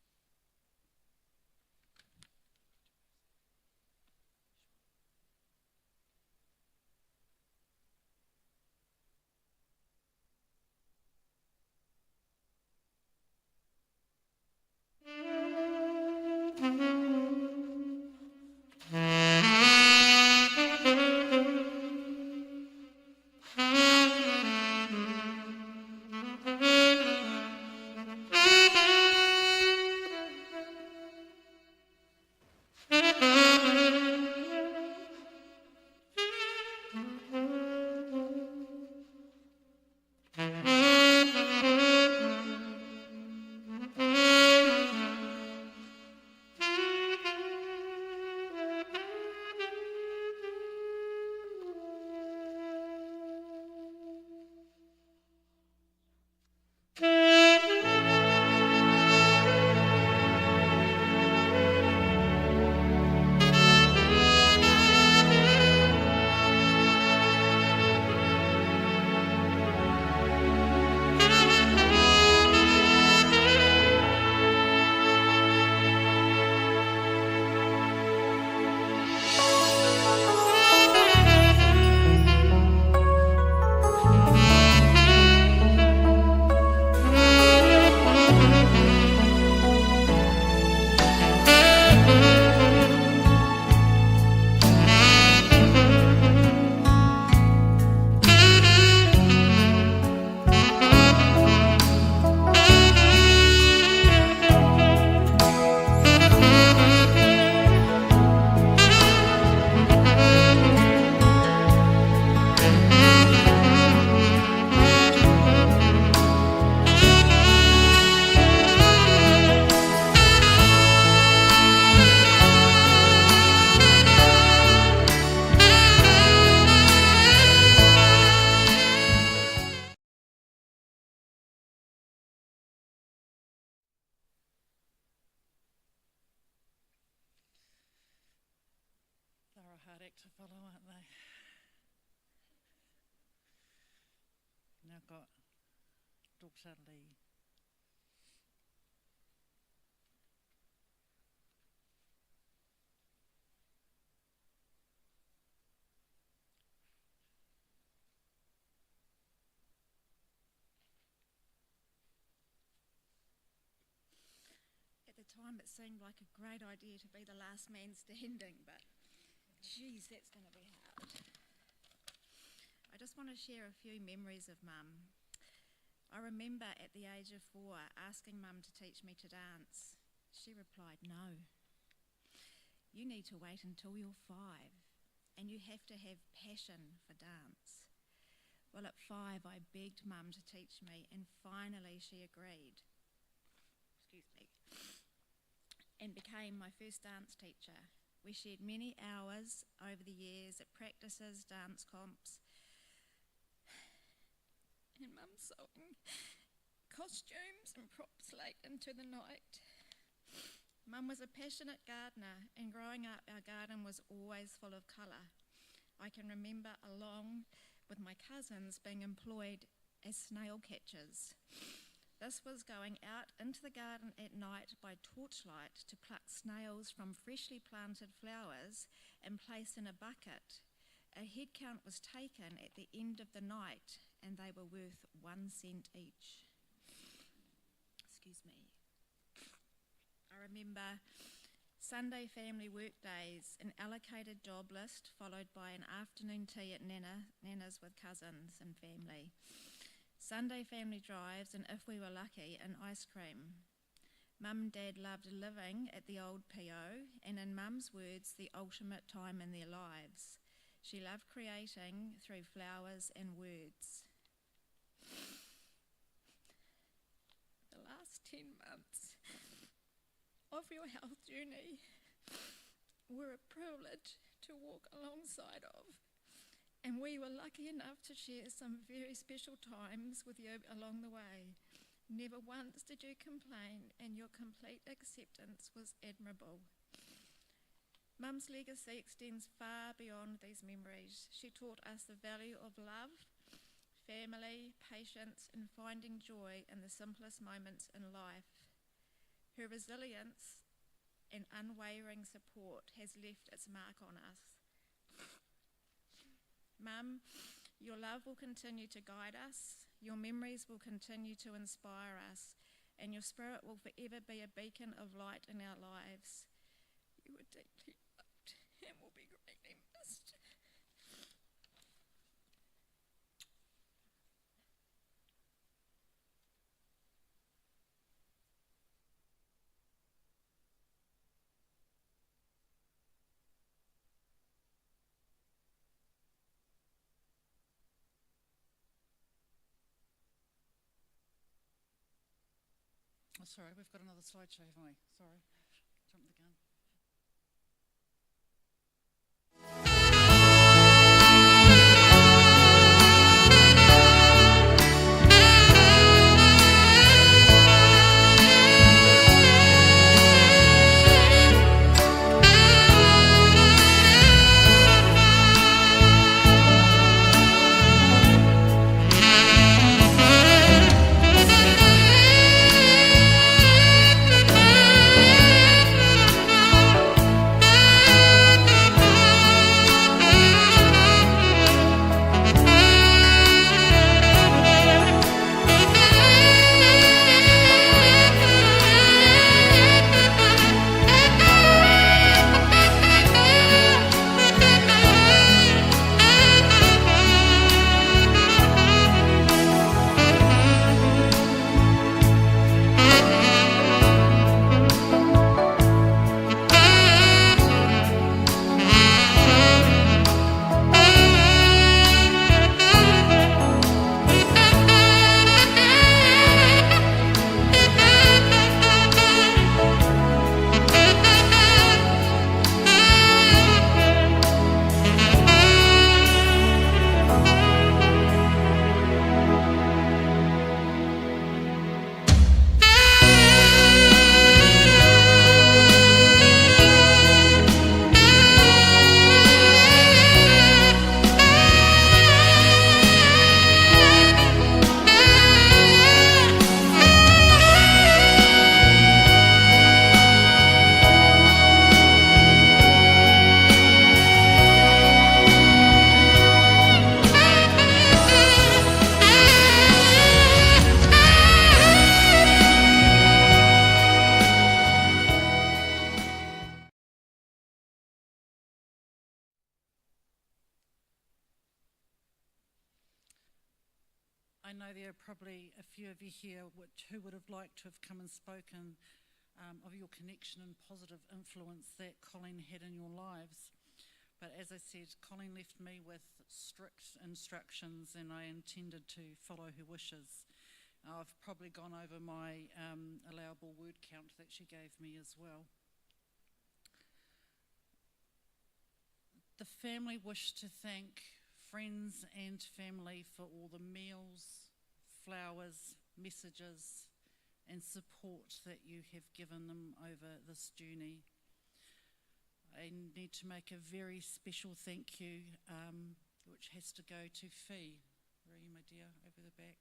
They're a hard act to follow, aren't they? Now got Dr. Lee. At the time, it seemed like a great idea to be the last man standing, but geez, that's going to be hard. I just want to share a few memories of Mum. I remember at the age of 4 asking Mum to teach me to dance. She replied, "No. You need to wait until you're 5, and you have to have passion for dance." Well, at 5, I begged Mum to teach me, and finally she agreed. Excuse me. and became my first dance teacher. We shared many hours over the years at practices, dance comps, and Mum sewing costumes and props late into the night. Mum was a passionate gardener, and growing up our garden was always full of colour. I can remember, along with my cousins, being employed as snail catchers. This was going out into the garden at night by torchlight to pluck snails from freshly planted flowers and place in a bucket. A head count was taken at the end of the night, and they were worth 1 cent each. Excuse me. I remember Sunday family work days, an allocated job list followed by an afternoon tea at Nana's with cousins and family. Sunday family drives, and if we were lucky, an ice cream. Mum and Dad loved living at the old PO, and in Mum's words, the ultimate time in their lives. She loved creating through flowers and words. The last 10 months of your health journey were a privilege to walk alongside of, and we were lucky enough to share some very special times with you along the way. Never once did you complain, and your complete acceptance was admirable. Mum's legacy extends far beyond these memories. She taught us the value of love, family, patience, and finding joy in the simplest moments in life. Her resilience and unwavering support has left its mark on us. Mum, your love will continue to guide us, your memories will continue to inspire us, and your spirit will forever be a beacon of light in our lives. You were deeply loved and will be greatly missed. Oh, sorry, we've got another slideshow, haven't we? Sorry, jumped the gun. I know there are probably a few of you here who would have liked to have come and spoken of your connection and positive influence that Colleen had in your lives. But as I said, Colleen left me with strict instructions, and I intended to follow her wishes. I've probably gone over my allowable word count that she gave me as well. The family wish to thank friends and family for all the meals, flowers, messages and support that you have given them over this journey. I need to make a very special thank you, which has to go to Fee. Where are you, my dear? Over the back.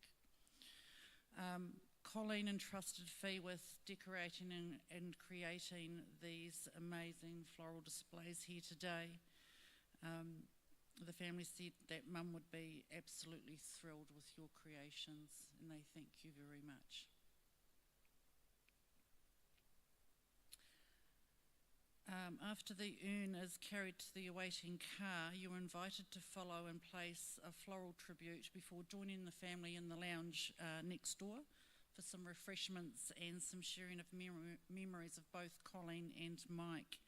Colleen entrusted Fee with decorating and creating these amazing floral displays here today. The family said that Mum would be absolutely thrilled with your creations, and they thank you very much. After the urn is carried to the awaiting car, you're invited to follow and place a floral tribute before joining the family in the lounge next door for some refreshments and some sharing of memories of both Colleen and Mike.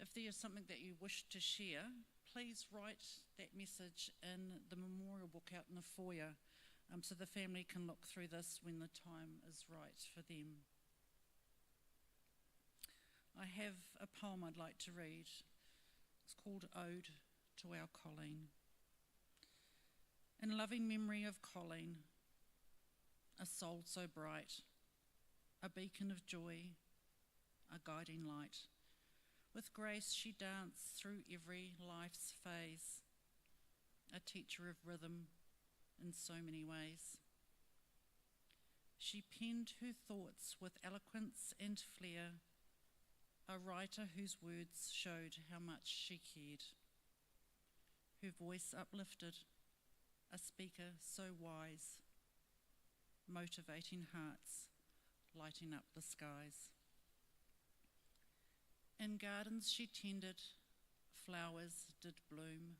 If there is something that you wish to share, please write that message in the memorial book out in the foyer, so the family can look through this when the time is right for them. I have a poem I'd like to read. It's called Ode to Our Colleen. In loving memory of Colleen, a soul so bright, a beacon of joy, a guiding light. With grace she danced through every life's phase, a teacher of rhythm in so many ways. She penned her thoughts with eloquence and flair, a writer whose words showed how much she cared. Her voice uplifted, a speaker so wise, motivating hearts, lighting up the skies. In gardens she tended, flowers did bloom,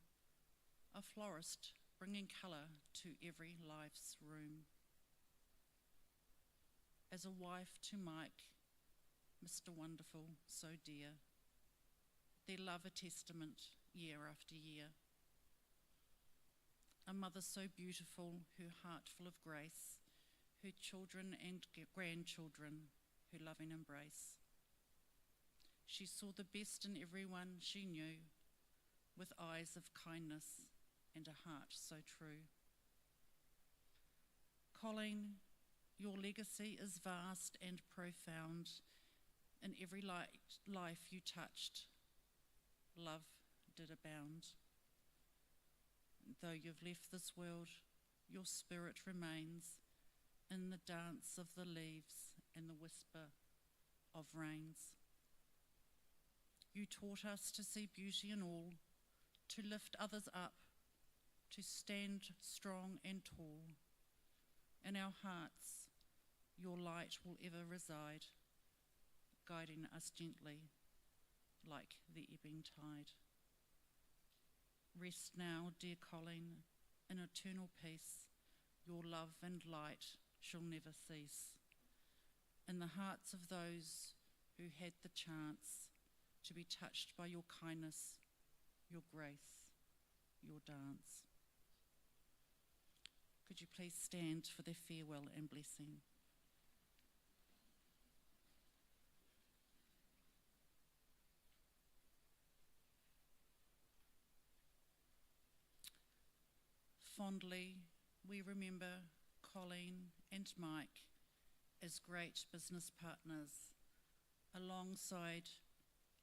a florist bringing colour to every life's room. As a wife to Mike, Mr. Wonderful, so dear, their love a testament year after year. A mother so beautiful, her heart full of grace, her children and grandchildren, her loving embrace. She saw the best in everyone she knew, with eyes of kindness and a heart so true. Colleen, your legacy is vast and profound. In every life you touched, love did abound. Though you've left this world, your spirit remains in the dance of the leaves and the whisper of rains. You taught us to see beauty in all, to lift others up, to stand strong and tall. In our hearts, your light will ever reside, guiding us gently like the ebbing tide. Rest now, dear Colleen, in eternal peace. Your love and light shall never cease. In the hearts of those who had the chance to be touched by your kindness, your grace, your dance. Could you please stand for their farewell and blessing? Fondly, we remember Colleen and Mike as great business partners alongside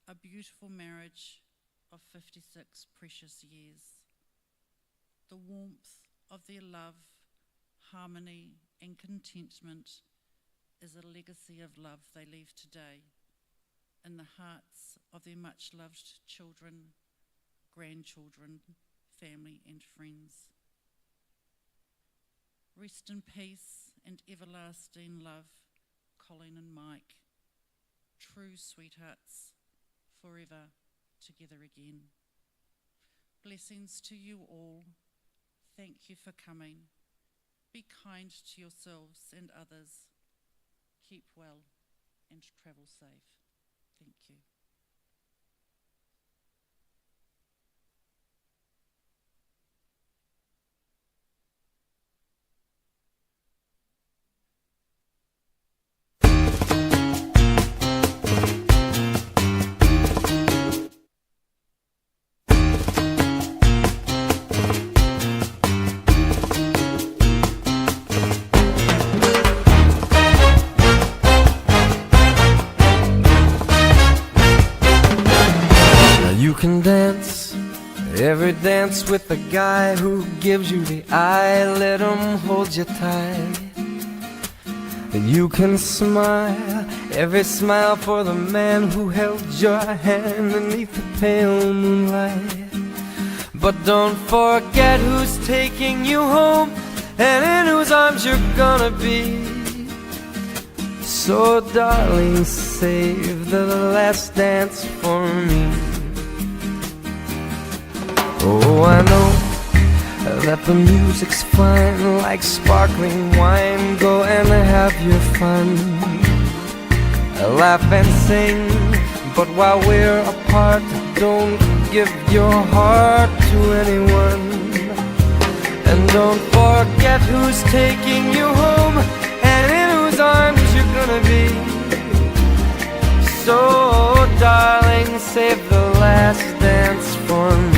a beautiful marriage of 56 precious years. The warmth of their love, harmony and contentment is a legacy of love they leave today in the hearts of their much-loved children, grandchildren, family and friends. Rest in peace and everlasting love, Colleen and Mike, true sweethearts, forever together again. Blessings to you all. Thank you for coming. Be kind to yourselves and others. Keep well and travel safe. Thank you. dance with the guy who gives you the eye, let him hold you tight. And you can smile, every smile for the man who held your hand beneath the pale moonlight. But don't forget who's taking you home and in whose arms you're gonna be. So darling, save the last dance for me. Oh, I know that the music's fine, like sparkling wine. Go and have your fun, laugh and sing. But while we're apart, don't give your heart to anyone. And don't forget who's taking you home and in whose arms you're gonna be. So darling, save the